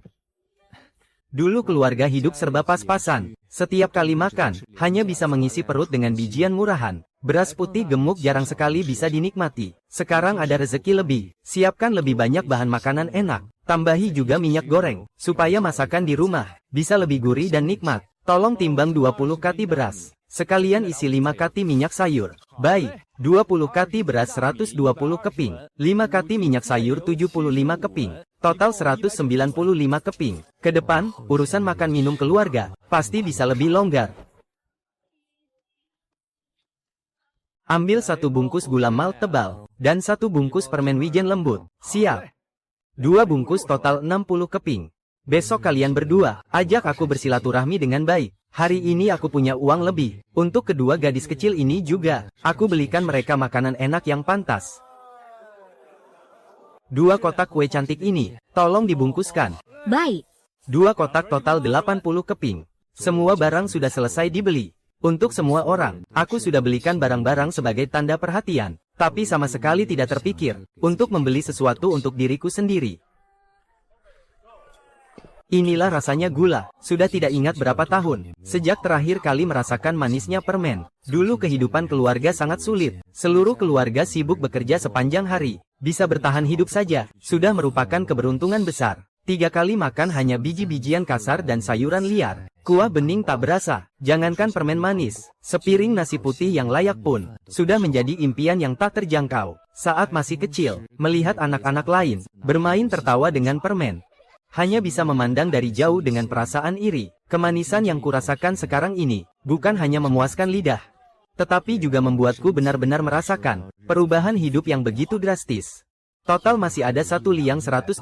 Dulu keluarga hidup serba pas-pasan. Setiap kali makan, hanya bisa mengisi perut dengan bijian murahan. Beras putih gemuk jarang sekali bisa dinikmati. Sekarang ada rezeki lebih. Siapkan lebih banyak bahan makanan enak. Tambahi juga minyak goreng, supaya masakan di rumah bisa lebih gurih dan nikmat. Tolong timbang 20 kati beras. Sekalian isi 5 kati minyak sayur. Baik, 20 kati beras 120 keping. 5 kati minyak sayur 75 keping. Total 195 keping. Ke depan, urusan makan minum keluarga pasti bisa lebih longgar. Ambil 1 bungkus gula malt tebal, dan 1 bungkus permen wijen lembut. Siap. 2 bungkus total 60 keping. Besok kalian berdua, ajak aku bersilaturahmi dengan baik. Hari ini aku punya uang lebih. Untuk kedua gadis kecil ini juga, aku belikan mereka makanan enak yang pantas. 2 kotak kue cantik ini, tolong dibungkuskan. Baik. 2 kotak total 80 keping. Semua barang sudah selesai dibeli. Untuk semua orang, aku sudah belikan barang-barang sebagai tanda perhatian. Tapi sama sekali tidak terpikir untuk membeli sesuatu untuk diriku sendiri. Inilah rasanya gula. Sudah tidak ingat berapa tahun sejak terakhir kali merasakan manisnya permen. Dulu kehidupan keluarga sangat sulit. Seluruh keluarga sibuk bekerja sepanjang hari. Bisa bertahan hidup saja sudah merupakan keberuntungan besar. 3 kali makan hanya biji-bijian kasar dan sayuran liar. Kuah bening tak berasa, jangankan permen manis. Sepiring nasi putih yang layak pun sudah menjadi impian yang tak terjangkau. Saat masih kecil, melihat anak-anak lain bermain tertawa dengan permen, hanya bisa memandang dari jauh dengan perasaan iri. Kemanisan yang kurasakan sekarang ini bukan hanya memuaskan lidah, tetapi juga membuatku benar-benar merasakan perubahan hidup yang begitu drastis. Total masih ada 1 liang 185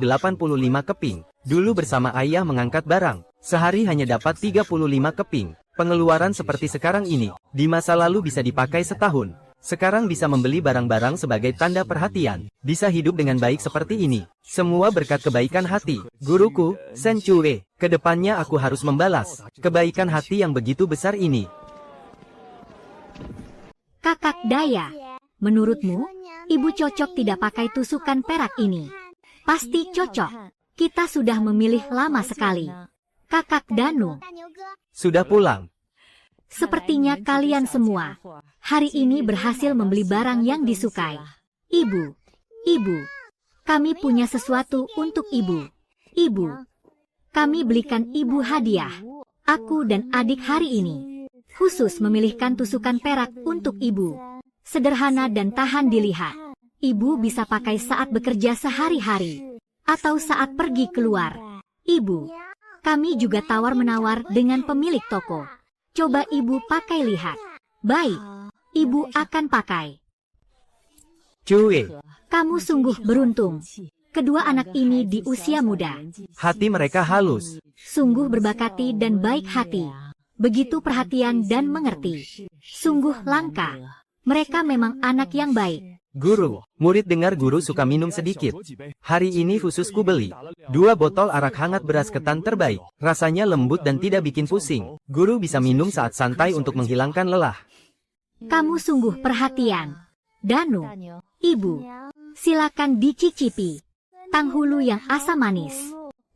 keping. Dulu bersama ayah mengangkat barang, sehari hanya dapat 35 keping. Pengeluaran seperti sekarang ini, di masa lalu bisa dipakai setahun. Sekarang bisa membeli barang-barang sebagai tanda perhatian. Bisa hidup dengan baik seperti ini. Semua berkat kebaikan hati. Guruku, Sen Cue, kedepannya aku harus membalas kebaikan hati yang begitu besar ini. Kakak Daya, menurutmu, ibu cocok tidak pakai tusukan perak ini? Pasti cocok. Kita sudah memilih lama sekali. Kakak Danu, Sudah pulang. sepertinya kalian semua hari ini berhasil membeli barang yang disukai. Ibu, kami punya sesuatu untuk ibu. Ibu, kami belikan ibu hadiah. Aku dan adik hari ini khusus memilihkan tusukan perak untuk ibu. Sederhana dan tahan dilihat. Ibu bisa pakai saat bekerja sehari-hari atau saat pergi keluar. Ibu, kami juga tawar-menawar dengan pemilik toko. Coba ibu pakai lihat. Baik, ibu akan pakai. Cue, Kamu sungguh beruntung. Kedua anak ini di usia muda. hati mereka halus. Sungguh berbakati dan baik hati. Begitu perhatian dan mengerti. Sungguh langka. Mereka memang anak yang baik. Guru, murid dengar guru suka minum sedikit. Hari ini khusus ku beli 2 botol arak hangat beras ketan terbaik. Rasanya lembut dan tidak bikin pusing. Guru bisa minum saat santai untuk menghilangkan lelah. Kamu sungguh perhatian. Danu, ibu, silakan dicicipi. Tanghulu yang asam manis.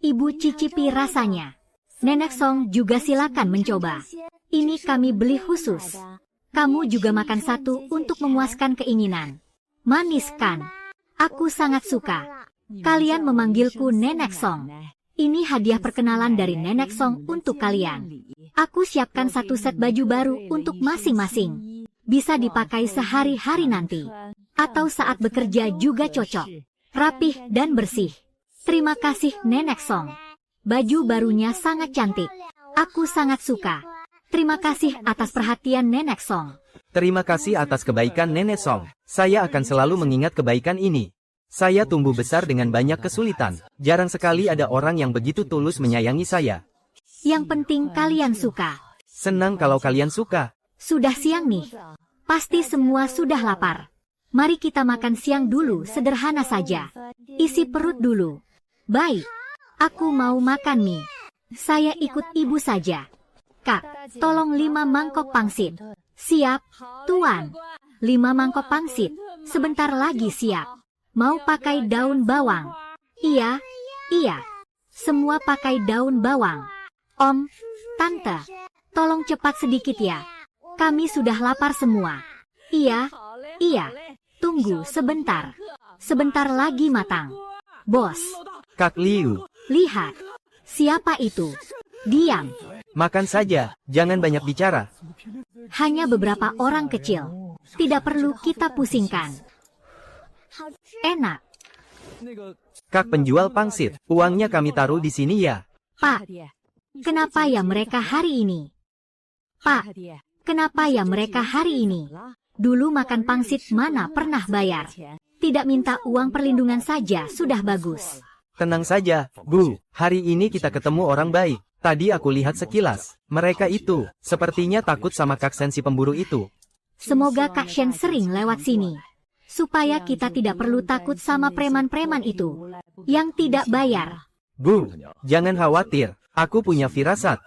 Ibu cicipi rasanya. Nenek Song juga silakan mencoba. Ini kami beli khusus. Kamu juga makan satu untuk memuaskan keinginan. Manis kan? Aku sangat suka. Kalian memanggilku Nenek Song. Ini hadiah perkenalan dari Nenek Song untuk kalian. Aku siapkan satu set baju baru untuk masing-masing. Bisa dipakai sehari-hari nanti. Atau saat bekerja juga cocok. Rapih dan bersih. Terima kasih Nenek Song. Baju barunya sangat cantik. Aku sangat suka. Terima kasih atas perhatian Nenek Song. Terima kasih atas kebaikan Nenek Song. Saya akan selalu mengingat kebaikan ini. Saya tumbuh besar dengan banyak kesulitan. Jarang sekali ada orang yang begitu tulus menyayangi saya. Yang penting kalian suka. Senang kalau kalian suka. Sudah siang nih. Pasti semua sudah lapar. Mari kita makan siang dulu, sederhana saja. Isi perut dulu. Baik. Aku mau makan mie. Saya ikut ibu saja. Kak, tolong 5 mangkok pangsit. Siap, Tuan. 5 mangkok pangsit. Sebentar lagi siap. Mau pakai daun bawang? Iya. Semua pakai daun bawang. Om, Tante, tolong cepat sedikit ya. Kami sudah lapar semua. Iya. Tunggu sebentar. Sebentar lagi matang. Bos, Kak Liu, lihat. Siapa itu? Diam. makan saja, jangan banyak bicara. Hanya beberapa orang kecil. Tidak perlu kita pusingkan. Enak. Kak penjual pangsit, uangnya kami taruh di sini ya. Pak, kenapa ya mereka hari ini? Pak, kenapa ya mereka hari ini? Dulu makan pangsit mana pernah bayar? Tidak minta uang perlindungan saja sudah bagus. Tenang saja, Bu. Hari ini kita ketemu orang baik. Tadi aku lihat sekilas. Mereka itu, sepertinya takut sama Kak Sen si pemburu itu. Semoga Kak Shen sering lewat sini. Supaya kita tidak perlu takut sama preman-preman itu. Yang tidak bayar. Bu, jangan khawatir. Aku punya firasat.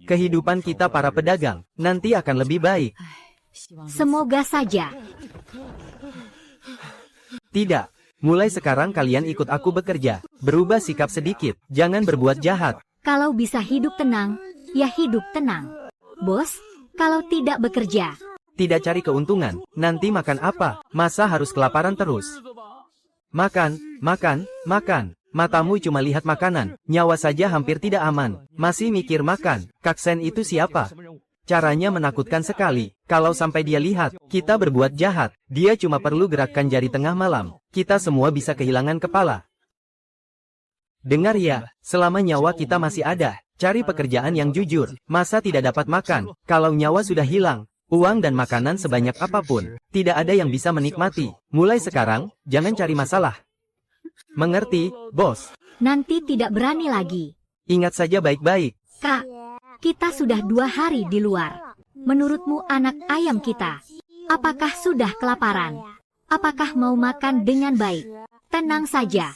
Kehidupan kita para pedagang, nanti akan lebih baik. Semoga saja. Tidak. Mulai sekarang kalian ikut aku bekerja. Berubah sikap sedikit. Jangan berbuat jahat. Kalau bisa hidup tenang, ya hidup tenang. Bos, kalau tidak bekerja, Tidak cari keuntungan. Nanti makan apa? Masa harus kelaparan terus? Makan. Matamu cuma lihat makanan. Nyawa saja hampir tidak aman. Masih mikir makan. Kak Sen itu siapa? Caranya menakutkan sekali. Kalau sampai dia lihat, kita berbuat jahat. Dia cuma perlu gerakkan jari tengah malam. Kita semua bisa kehilangan kepala. Dengar ya, selama nyawa kita masih ada, cari pekerjaan yang jujur. Masa tidak dapat makan? Kalau nyawa sudah hilang, uang dan makanan sebanyak apapun, tidak ada yang bisa menikmati. Mulai sekarang, jangan cari masalah. Mengerti, bos? nanti tidak berani lagi. Ingat saja baik-baik. Kak, kita sudah 2 hari di luar. Menurutmu anak ayam kita Apakah sudah kelaparan? Apakah mau makan dengan baik? Tenang saja.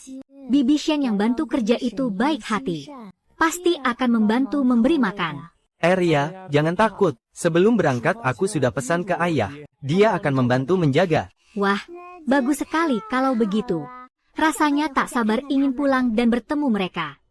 Bibi Shen yang bantu kerja itu baik hati. Pasti akan membantu memberi makan. Arya, jangan takut. Sebelum berangkat aku sudah pesan ke ayah. Dia akan membantu menjaga. Wah, bagus sekali kalau begitu. Rasanya tak sabar ingin pulang dan bertemu mereka.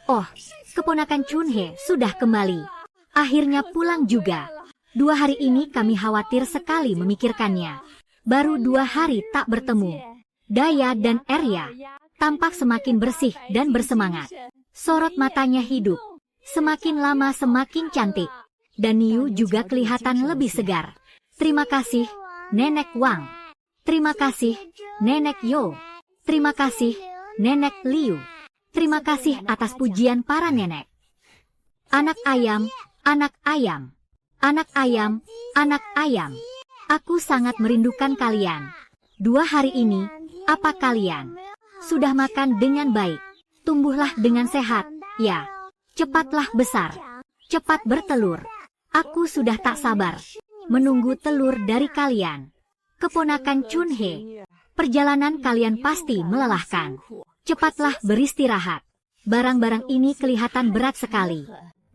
Oh, keponakan Chunhe sudah kembali. Akhirnya pulang juga. 2 hari ini kami khawatir sekali memikirkannya. Baru 2 hari tak bertemu. Daya dan Arya tampak semakin bersih dan bersemangat. Sorot matanya hidup. Semakin lama semakin cantik. Dan Niu juga kelihatan lebih segar. Terima kasih, Nenek Wang. Terima kasih, Nenek Yo. Terima kasih, Nenek Liu. Terima kasih atas pujian para nenek. Anak ayam, anak ayam. Anak ayam, anak ayam. Aku sangat merindukan kalian. 2 hari ini, apa kalian sudah makan dengan baik? Tumbuhlah dengan sehat, ya. Cepatlah besar. Cepat bertelur. Aku sudah tak sabar menunggu telur dari kalian. Keponakan Chunhe, perjalanan kalian pasti melelahkan. Cepatlah beristirahat. Barang-barang ini kelihatan berat sekali.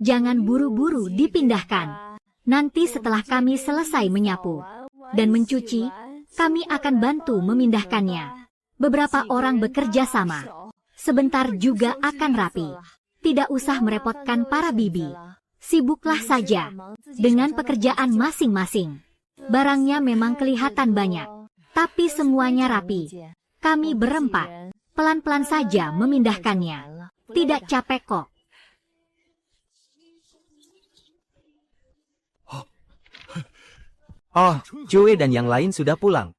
Jangan buru-buru dipindahkan. Nanti setelah kami selesai menyapu dan mencuci, kami akan bantu memindahkannya. Beberapa orang bekerja sama. Sebentar juga akan rapi. Tidak usah merepotkan para bibi. Sibuklah saja dengan pekerjaan masing-masing. Barangnya memang kelihatan banyak, tapi semuanya rapi. Kami berempat pelan-pelan saja memindahkannya. Tidak capek kok. Oh, Cue dan yang lain sudah pulang.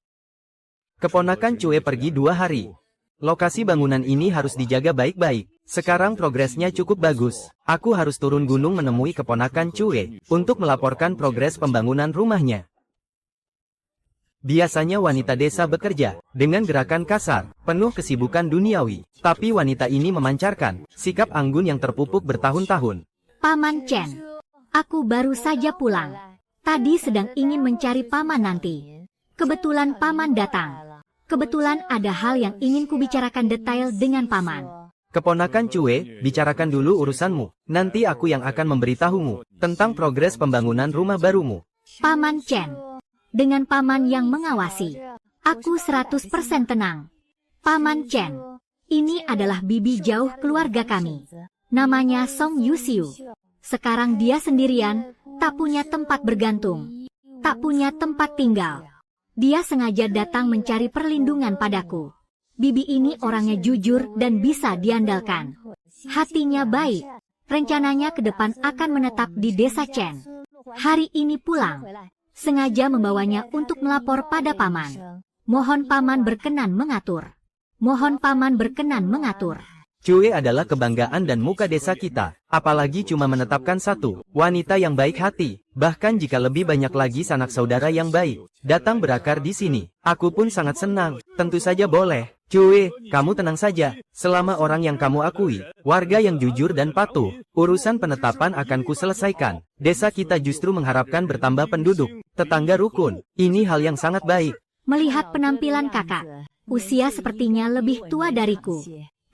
Keponakan Cue pergi 2 hari. Lokasi bangunan ini harus dijaga baik-baik. Sekarang progresnya cukup bagus. Aku harus turun gunung menemui keponakan Cue untuk melaporkan progres pembangunan rumahnya. Biasanya wanita desa bekerja dengan gerakan kasar, penuh kesibukan duniawi. Tapi wanita ini memancarkan sikap anggun yang terpupuk bertahun-tahun. Paman Chen, aku baru saja pulang. Tadi sedang ingin mencari paman nanti. Kebetulan paman datang. Kebetulan ada hal yang ingin kubicarakan detail dengan paman. Keponakan Cue, bicarakan dulu urusanmu. Nanti aku yang akan memberitahumu tentang progres pembangunan rumah barumu. Paman Chen, dengan paman yang mengawasi, aku 100% tenang. Paman Chen, ini adalah bibi jauh keluarga kami. Namanya Song Yusiu. Sekarang dia sendirian, tak punya tempat bergantung. Tak punya tempat tinggal. Dia sengaja datang mencari perlindungan padaku. Bibi ini orangnya jujur dan bisa diandalkan. Hatinya baik. Rencananya ke depan akan menetap di desa Chen. Hari ini pulang. Sengaja membawanya untuk melapor pada paman. Mohon paman berkenan mengatur. Mohon paman berkenan mengatur. Cue adalah kebanggaan dan muka desa kita. Apalagi cuma menetapkan satu wanita yang baik hati. Bahkan jika lebih banyak lagi sanak saudara yang baik datang berakar di sini, aku pun sangat senang. Tentu saja boleh. Cue, kamu tenang saja. Selama orang yang kamu akui, warga yang jujur dan patuh, urusan penetapan akan kuselesaikan. Desa kita justru mengharapkan bertambah penduduk. Tetangga rukun. Ini hal yang sangat baik. Melihat penampilan kakak, usia sepertinya lebih tua dariku.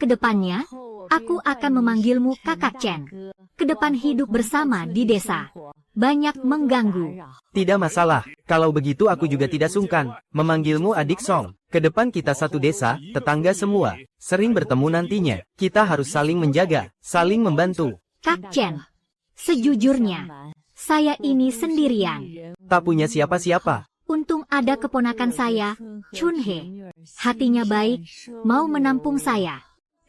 Kedepannya, aku akan memanggilmu kakak Chen. Kedepan hidup bersama di desa. Banyak mengganggu. Tidak masalah. Kalau begitu aku juga tidak sungkan memanggilmu adik Song. Kedepan kita satu desa, tetangga semua. Sering bertemu nantinya. Kita harus saling menjaga, saling membantu. Kak Chen, sejujurnya, saya ini sendirian. Tak punya siapa-siapa. Untung ada keponakan saya, Chunhe. Hatinya baik, mau menampung saya.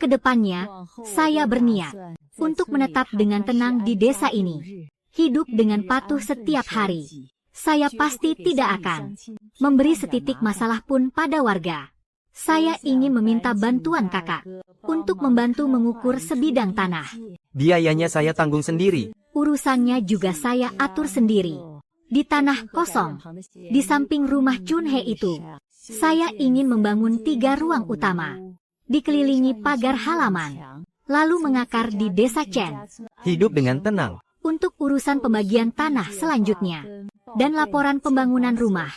Kedepannya, saya berniat untuk menetap dengan tenang di desa ini. Hidup dengan patuh setiap hari. Saya pasti tidak akan memberi setitik masalah pun pada warga. Saya ingin meminta bantuan kakak untuk membantu mengukur sebidang tanah. Biayanya saya tanggung sendiri. Urusannya juga saya atur sendiri. Di tanah kosong, di samping rumah Chunhe itu, saya ingin membangun 3 ruang utama. Dikelilingi pagar halaman, lalu mengakar di desa Chen. Hidup dengan tenang. Untuk urusan pembagian tanah selanjutnya dan laporan pembangunan rumah,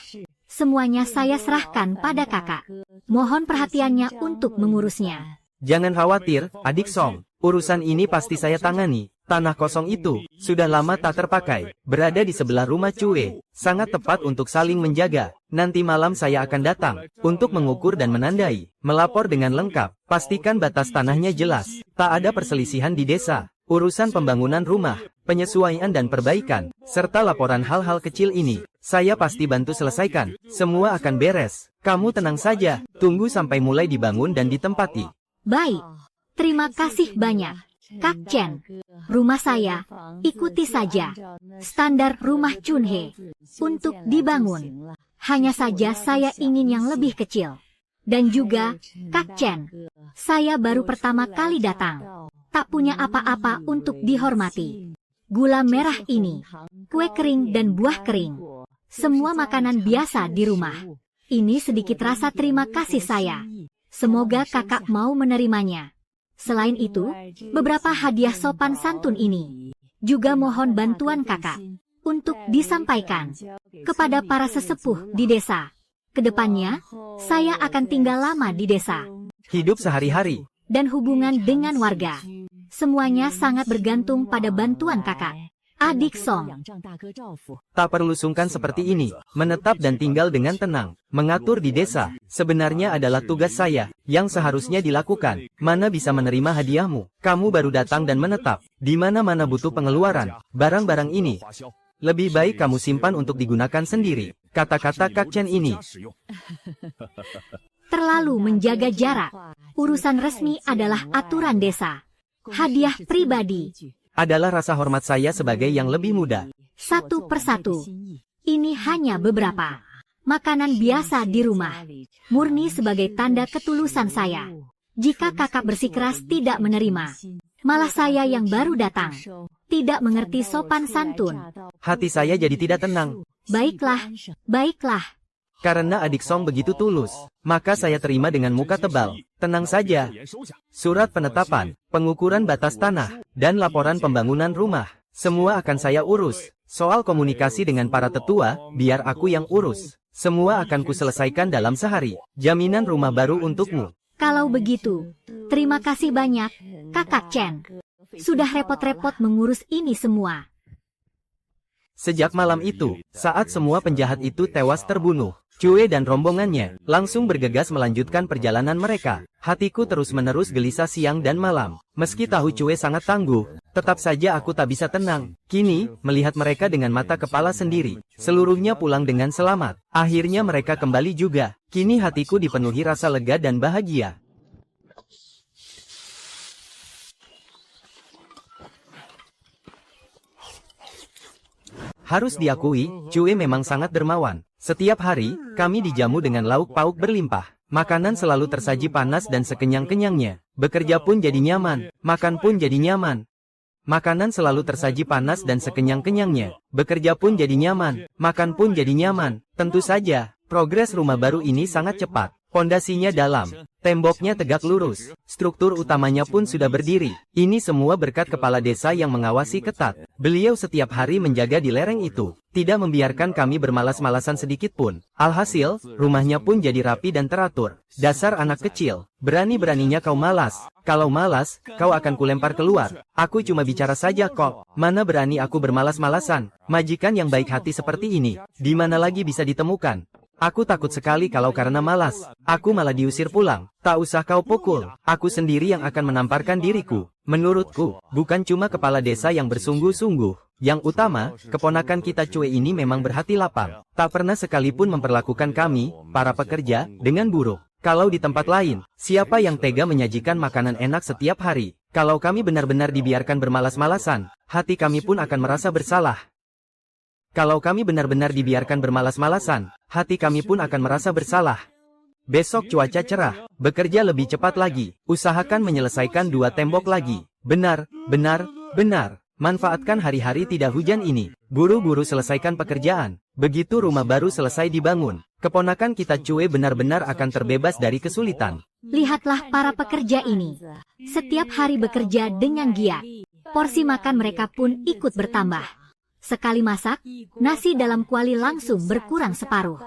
semuanya saya serahkan pada kakak. Mohon perhatiannya untuk mengurusnya. Jangan khawatir, adik Song. Urusan ini pasti saya tangani. Tanah kosong itu sudah lama tak terpakai, berada di sebelah rumah Cue. Sangat tepat untuk saling menjaga. Nanti malam saya akan datang untuk mengukur dan menandai, melapor dengan lengkap. Pastikan batas tanahnya jelas. Tak ada perselisihan di desa. Urusan pembangunan rumah, penyesuaian dan perbaikan, serta laporan hal-hal kecil ini, saya pasti bantu selesaikan. Semua akan beres. Kamu tenang saja, tunggu sampai mulai dibangun dan ditempati. Baik, terima kasih banyak, Kak Chen. Rumah saya, ikuti saja standar rumah Chunhe untuk dibangun. Hanya saja saya ingin yang lebih kecil. Dan juga, Kak Chen, saya baru pertama kali datang. Tak punya apa-apa untuk dihormati. Gula merah ini, kue kering dan buah kering. Semua makanan biasa di rumah. Ini sedikit rasa terima kasih saya. Semoga kakak mau menerimanya. Selain itu, beberapa hadiah sopan santun ini juga mohon bantuan kakak untuk disampaikan kepada para sesepuh di desa. Kedepannya, saya akan tinggal lama di desa. Hidup sehari-hari Dan hubungan dengan warga. Semuanya sangat bergantung pada bantuan kakak, adik Song. tak perlu sungkan seperti ini. Menetap dan tinggal dengan tenang. Mengatur di desa, sebenarnya adalah tugas saya, yang seharusnya dilakukan. Mana bisa menerima hadiahmu? Kamu baru datang dan menetap. Di mana-mana butuh pengeluaran. Barang-barang ini lebih baik kamu simpan untuk digunakan sendiri. Kata-kata Kak Chen ini. Terlalu menjaga jarak. Urusan resmi adalah aturan desa. Hadiah pribadi. Adalah rasa hormat saya sebagai yang lebih muda. Satu persatu. Ini hanya beberapa. Makanan biasa di rumah. Murni sebagai tanda ketulusan saya. Jika kakak bersikeras tidak menerima, malah saya yang baru datang. Tidak mengerti sopan santun. Hati saya jadi tidak tenang. Baiklah, baiklah. Karena adik Song begitu tulus, maka saya terima dengan muka tebal. Tenang saja. Surat penetapan, pengukuran batas tanah, dan laporan pembangunan rumah, semua akan saya urus. Soal komunikasi dengan para tetua, biar aku yang urus. Semua akan kuselesaikan dalam sehari. Jaminan rumah baru untukmu. Kalau begitu, terima kasih banyak, Kakak Chen. Sudah repot-repot mengurus ini semua. Sejak malam itu, saat semua penjahat itu tewas terbunuh, Cue dan rombongannya langsung bergegas melanjutkan perjalanan mereka. Hatiku terus-menerus gelisah siang dan malam. Meski tahu Cue sangat tangguh, tetap saja aku tak bisa tenang. Kini, melihat mereka dengan mata kepala sendiri, seluruhnya pulang dengan selamat. Akhirnya mereka kembali juga. Kini hatiku dipenuhi rasa lega dan bahagia. Harus diakui, Cue memang sangat dermawan. Setiap hari, kami dijamu dengan lauk pauk berlimpah. Makanan selalu tersaji panas dan sekenyang-kenyangnya. Bekerja pun jadi nyaman, makan pun jadi nyaman. Makanan selalu tersaji panas dan sekenyang-kenyangnya. Bekerja pun jadi nyaman, makan pun jadi nyaman. Tentu saja, progres rumah baru ini sangat cepat. Pondasinya dalam, temboknya tegak lurus, struktur utamanya pun sudah berdiri. Ini semua berkat kepala desa yang mengawasi ketat. Beliau setiap hari menjaga di lereng itu, tidak membiarkan kami bermalas-malasan sedikit pun. Alhasil, rumahnya pun jadi rapi dan teratur. Dasar anak kecil, berani-beraninya kau malas. Kalau malas, kau akan kulempar keluar. Aku cuma bicara saja kok, mana berani aku bermalas-malasan. Majikan yang baik hati seperti ini, di mana lagi bisa ditemukan? Aku takut sekali kalau karena malas, aku malah diusir pulang. Tak usah kau pukul, aku sendiri yang akan menamparkan diriku. Menurutku, bukan cuma kepala desa yang bersungguh-sungguh. Yang utama, keponakan kita Cue ini memang berhati lapang. Tak pernah sekalipun memperlakukan kami, para pekerja, dengan buruk. Kalau di tempat lain, siapa yang tega menyajikan makanan enak setiap hari? Kalau kami benar-benar dibiarkan bermalas-malasan, hati kami pun akan merasa bersalah. Kalau kami benar-benar dibiarkan bermalas-malasan, hati kami pun akan merasa bersalah. Besok cuaca cerah, bekerja lebih cepat lagi, usahakan menyelesaikan 2 tembok lagi. Benar, benar, benar. Manfaatkan hari-hari tidak hujan ini, buru-buru selesaikan pekerjaan. Begitu rumah baru selesai dibangun, keponakan kita Cue benar-benar akan terbebas dari kesulitan. Lihatlah para pekerja ini. Setiap hari bekerja dengan giat. Porsi makan mereka pun ikut bertambah. Sekali masak, nasi dalam kuali langsung berkurang separuh.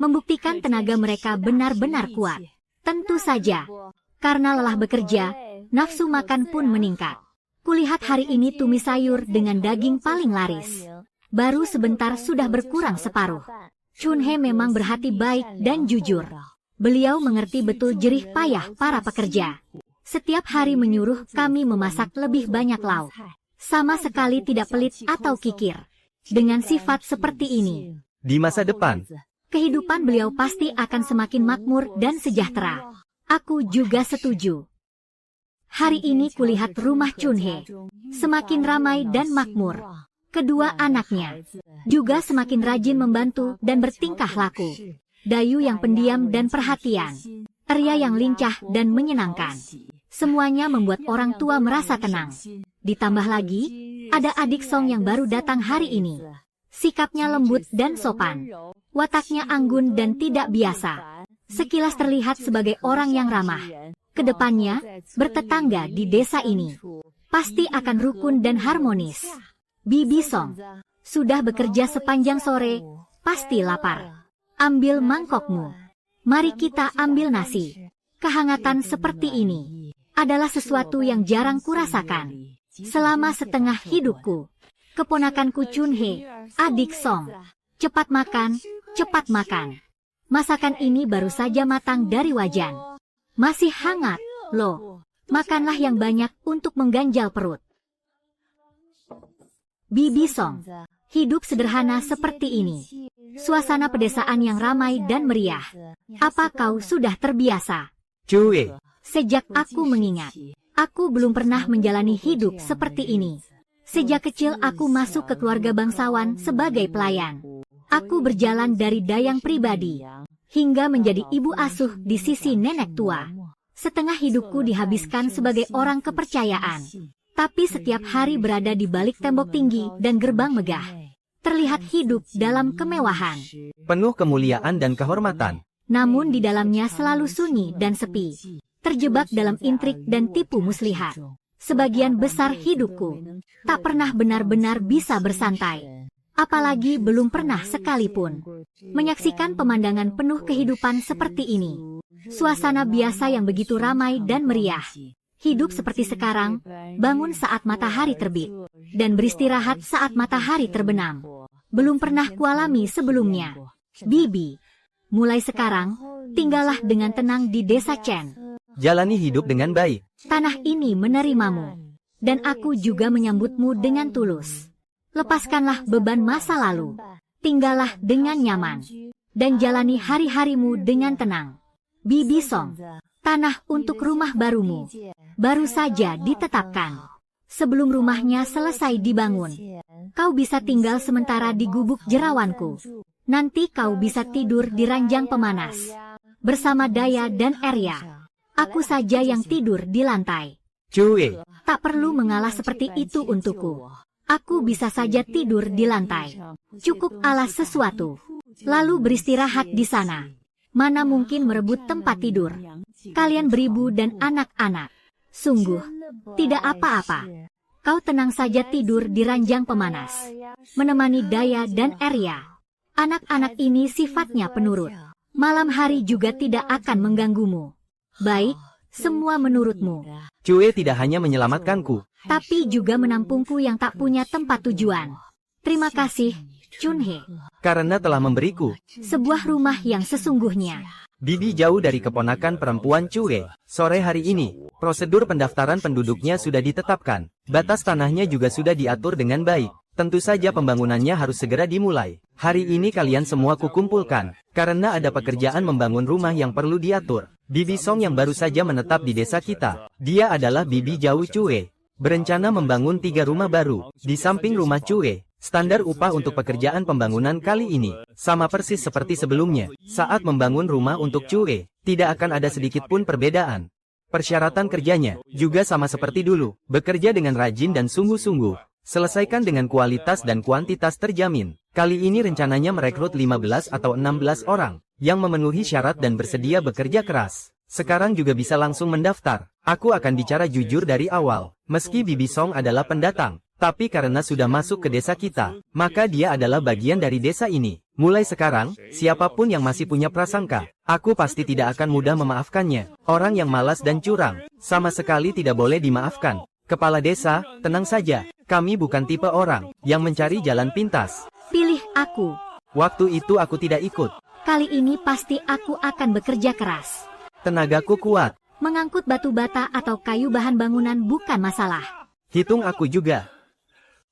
Membuktikan tenaga mereka benar-benar kuat. Tentu saja, karena lelah bekerja, nafsu makan pun meningkat. Kulihat hari ini tumis sayur dengan daging paling laris. Baru sebentar sudah berkurang separuh. Chunhe memang berhati baik dan jujur. Beliau mengerti betul jerih payah para pekerja. Setiap hari menyuruh kami memasak lebih banyak lauk. Sama sekali tidak pelit atau kikir. Dengan sifat seperti ini, Di masa depan, kehidupan beliau pasti akan semakin makmur dan sejahtera. Aku juga setuju. Hari ini kulihat rumah Chunhe semakin ramai dan makmur. Kedua anaknya juga semakin rajin membantu dan bertingkah laku. Dayu yang pendiam dan perhatian, Arya yang lincah dan menyenangkan. Semuanya membuat orang tua merasa tenang. Ditambah lagi, ada adik Song yang baru datang hari ini. Sikapnya lembut dan sopan. Wataknya anggun dan tidak biasa. Sekilas terlihat sebagai orang yang ramah. Kedepannya, bertetangga di desa ini pasti akan rukun dan harmonis. Bibi Song sudah bekerja sepanjang sore, pasti lapar. Ambil mangkokmu. Mari kita ambil nasi. Kehangatan seperti ini adalah sesuatu yang jarang kurasakan selama setengah hidupku. Keponakanku Chunhe, adik Song. Cepat makan, cepat makan. Masakan ini baru saja matang dari wajan. Masih hangat, loh. Makanlah yang banyak untuk mengganjal perut. Bibi Song, hidup sederhana seperti ini. Suasana pedesaan yang ramai dan meriah. Apa kau sudah terbiasa? Chue, Sejak aku mengingat, aku belum pernah menjalani hidup seperti ini. Sejak kecil aku masuk ke keluarga bangsawan sebagai pelayan. Aku berjalan dari dayang pribadi hingga menjadi ibu asuh di sisi nenek tua. Setengah hidupku dihabiskan sebagai orang kepercayaan. Tapi setiap hari berada di balik tembok tinggi dan gerbang megah. Terlihat hidup dalam kemewahan. penuh kemuliaan dan kehormatan. Namun di dalamnya selalu sunyi dan sepi. Terjebak dalam intrik dan tipu muslihat. Sebagian besar hidupku tak pernah benar-benar bisa bersantai. Apalagi belum pernah sekalipun menyaksikan pemandangan penuh kehidupan seperti ini. Suasana biasa yang begitu ramai dan meriah. Hidup seperti sekarang, bangun saat matahari terbit, dan beristirahat saat matahari terbenam. Belum pernah kualami sebelumnya. Bibi, mulai sekarang, tinggallah dengan tenang di desa Chen. Jalani hidup dengan baik. Tanah ini menerimamu, dan aku juga menyambutmu dengan tulus. Lepaskanlah beban masa lalu, tinggallah dengan nyaman, dan jalani hari-harimu dengan tenang. Bibi Song, tanah untuk rumah barumu baru saja ditetapkan. Sebelum rumahnya selesai dibangun, kau bisa tinggal sementara di gubuk jerawanku. Nanti kau bisa tidur di ranjang pemanas, bersama Daya dan Arya. Aku saja yang tidur di lantai. Chue, Tak perlu mengalah seperti itu untukku. Aku bisa saja tidur di lantai. Cukup alas sesuatu, lalu beristirahat di sana. Mana mungkin merebut tempat tidur kalian beribu dan anak-anak. Sungguh, tidak apa-apa. Kau tenang saja tidur di ranjang pemanas, menemani Daya dan Arya. Anak-anak ini sifatnya penurut. Malam hari juga tidak akan mengganggumu. Baik, semua menurutmu. Chue tidak hanya menyelamatkanku, Tapi juga menampungku yang tak punya tempat tujuan. Terima kasih, Chunhe. karena telah memberiku. Sebuah rumah yang sesungguhnya. Bibi jauh dari keponakan perempuan Chue. Sore hari ini, prosedur pendaftaran penduduknya sudah ditetapkan. Batas tanahnya juga sudah diatur dengan baik. Tentu saja pembangunannya harus segera dimulai. Hari ini kalian semua kukumpulkan, karena ada pekerjaan membangun rumah yang perlu diatur. Bibi Song yang baru saja menetap di desa kita. Dia adalah Bibi Jauh Chue. Berencana membangun 3 rumah baru, di samping rumah Chue. Standar upah untuk pekerjaan pembangunan kali ini, sama persis seperti sebelumnya. Saat membangun rumah untuk Chue, tidak akan ada sedikit pun perbedaan. Persyaratan kerjanya, juga sama seperti dulu, bekerja dengan rajin dan sungguh-sungguh. Selesaikan dengan kualitas dan kuantitas terjamin. Kali ini rencananya merekrut 15 atau 16 orang, yang memenuhi syarat dan bersedia bekerja keras. Sekarang juga bisa langsung mendaftar. Aku akan bicara jujur dari awal. Meski Bibi Song adalah pendatang, tapi karena sudah masuk ke desa kita, maka dia adalah bagian dari desa ini. Mulai sekarang, siapapun yang masih punya prasangka, aku pasti tidak akan mudah memaafkannya. Orang yang malas dan curang, sama sekali tidak boleh dimaafkan. Kepala desa, tenang saja. Kami bukan tipe orang yang mencari jalan pintas. Pilih aku. Waktu itu aku tidak ikut. Kali ini pasti aku akan bekerja keras. Tenagaku kuat. Mengangkut batu bata atau kayu bahan bangunan bukan masalah. Hitung aku juga.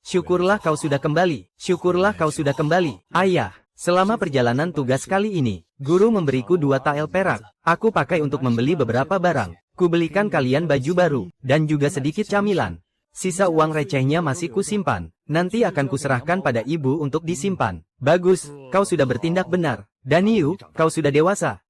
Syukurlah kau sudah kembali. Syukurlah kau sudah kembali. Ayah, selama perjalanan tugas kali ini, guru memberiku 2 tael perak. Aku pakai untuk membeli beberapa barang. Kubelikan kalian baju baru, dan juga sedikit camilan. Sisa uang recehnya masih kusimpan. Nanti akan kuserahkan pada ibu untuk disimpan. Bagus, kau sudah bertindak benar. Daniu, kau sudah dewasa.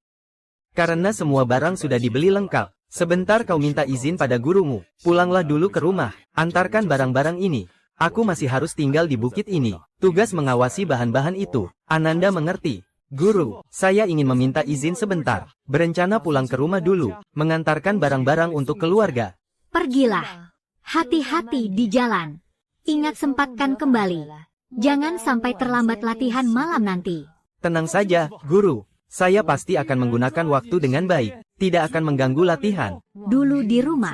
Karena semua barang sudah dibeli lengkap, sebentar kau minta izin pada gurumu. Pulanglah dulu ke rumah, antarkan barang-barang ini. Aku masih harus tinggal di bukit ini. Tugas mengawasi bahan-bahan itu. Ananda mengerti. Guru, saya ingin meminta izin sebentar. Berencana pulang ke rumah dulu, mengantarkan barang-barang untuk keluarga. Pergilah. Hati-hati di jalan. Ingat sempatkan kembali. Jangan sampai terlambat latihan malam nanti. Tenang saja, guru. Saya pasti akan menggunakan waktu dengan baik. Tidak akan mengganggu latihan. Dulu di rumah,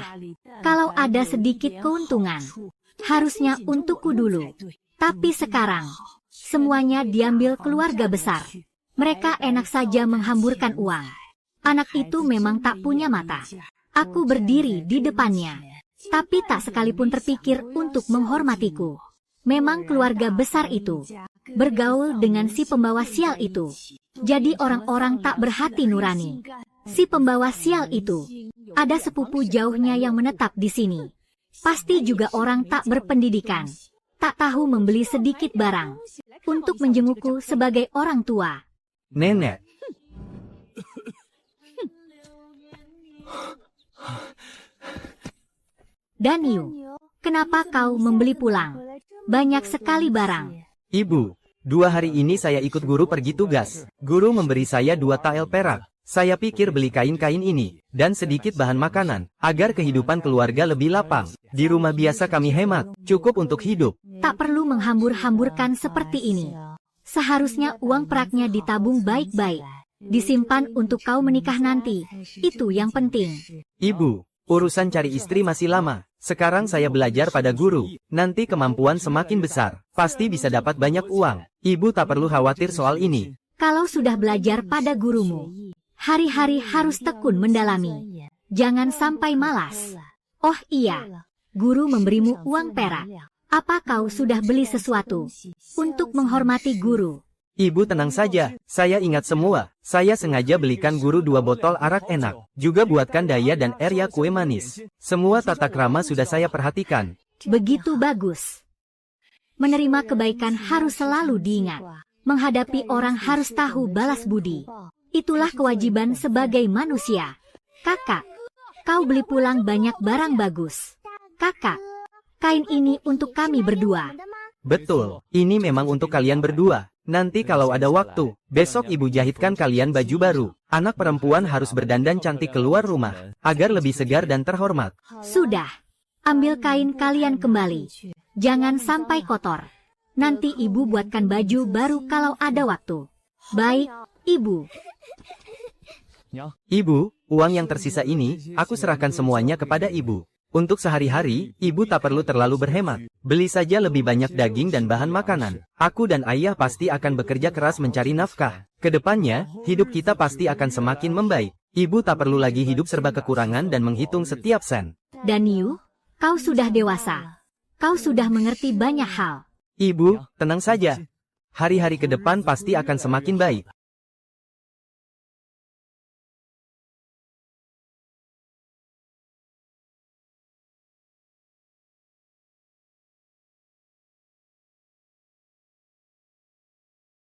kalau ada sedikit keuntungan, harusnya untukku dulu. Tapi sekarang, semuanya diambil keluarga besar. Mereka enak saja menghamburkan uang. Anak itu memang tak punya mata. Aku berdiri di depannya, tapi tak sekalipun terpikir untuk menghormatiku. Memang keluarga besar itu bergaul dengan si pembawa sial itu. Jadi orang-orang tak berhati nurani. Si pembawa sial itu ada sepupu jauhnya yang menetap di sini. Pasti juga orang tak berpendidikan. Tak tahu membeli sedikit barang untuk menjengukku sebagai orang tua. Nenek. Daniu, kenapa kau membeli pulang? Banyak sekali barang. Ibu, 2 hari ini saya ikut guru pergi tugas. Guru memberi saya 2 tael perak. Saya pikir beli kain-kain ini, dan sedikit bahan makanan, agar kehidupan keluarga lebih lapang. Di rumah biasa kami hemat, cukup untuk hidup. Tak perlu menghambur-hamburkan seperti ini. Seharusnya uang peraknya ditabung baik-baik. Disimpan untuk kau menikah nanti. Itu yang penting. Ibu, urusan cari istri masih lama. Sekarang saya belajar pada guru. Nanti kemampuan semakin besar. Pasti bisa dapat banyak uang. Ibu tak perlu khawatir soal ini. Kalau sudah belajar pada gurumu, hari-hari harus tekun mendalami. Jangan sampai malas. Oh iya, guru memberimu uang perak. Apa kau sudah beli sesuatu untuk menghormati guru? Ibu tenang saja, saya ingat semua. Saya sengaja belikan guru 2 botol arak enak. Juga buatkan daya dan Arya kue manis. Semua tata krama sudah saya perhatikan. Begitu bagus. Menerima kebaikan harus selalu diingat. Menghadapi orang harus tahu balas budi. Itulah kewajiban sebagai manusia. Kakak, kau beli pulang banyak barang bagus. Kakak, kain ini untuk kami berdua. Betul, ini memang untuk kalian berdua. Nanti kalau ada waktu, besok ibu jahitkan kalian baju baru. Anak perempuan harus berdandan cantik keluar rumah, agar lebih segar dan terhormat. Sudah, ambil kain kalian kembali. Jangan sampai kotor. Nanti ibu buatkan baju baru kalau ada waktu. Baik, ibu. Ibu, uang yang tersisa ini, aku serahkan semuanya kepada ibu. Untuk sehari-hari, ibu tak perlu terlalu berhemat. Beli saja lebih banyak daging dan bahan makanan. Aku dan ayah pasti akan bekerja keras mencari nafkah. Kedepannya, hidup kita pasti akan semakin membaik. Ibu tak perlu lagi hidup serba kekurangan dan menghitung setiap sen. Daniu, kau sudah dewasa. Kau sudah mengerti banyak hal. Ibu, tenang saja. Hari-hari ke depan pasti akan semakin baik.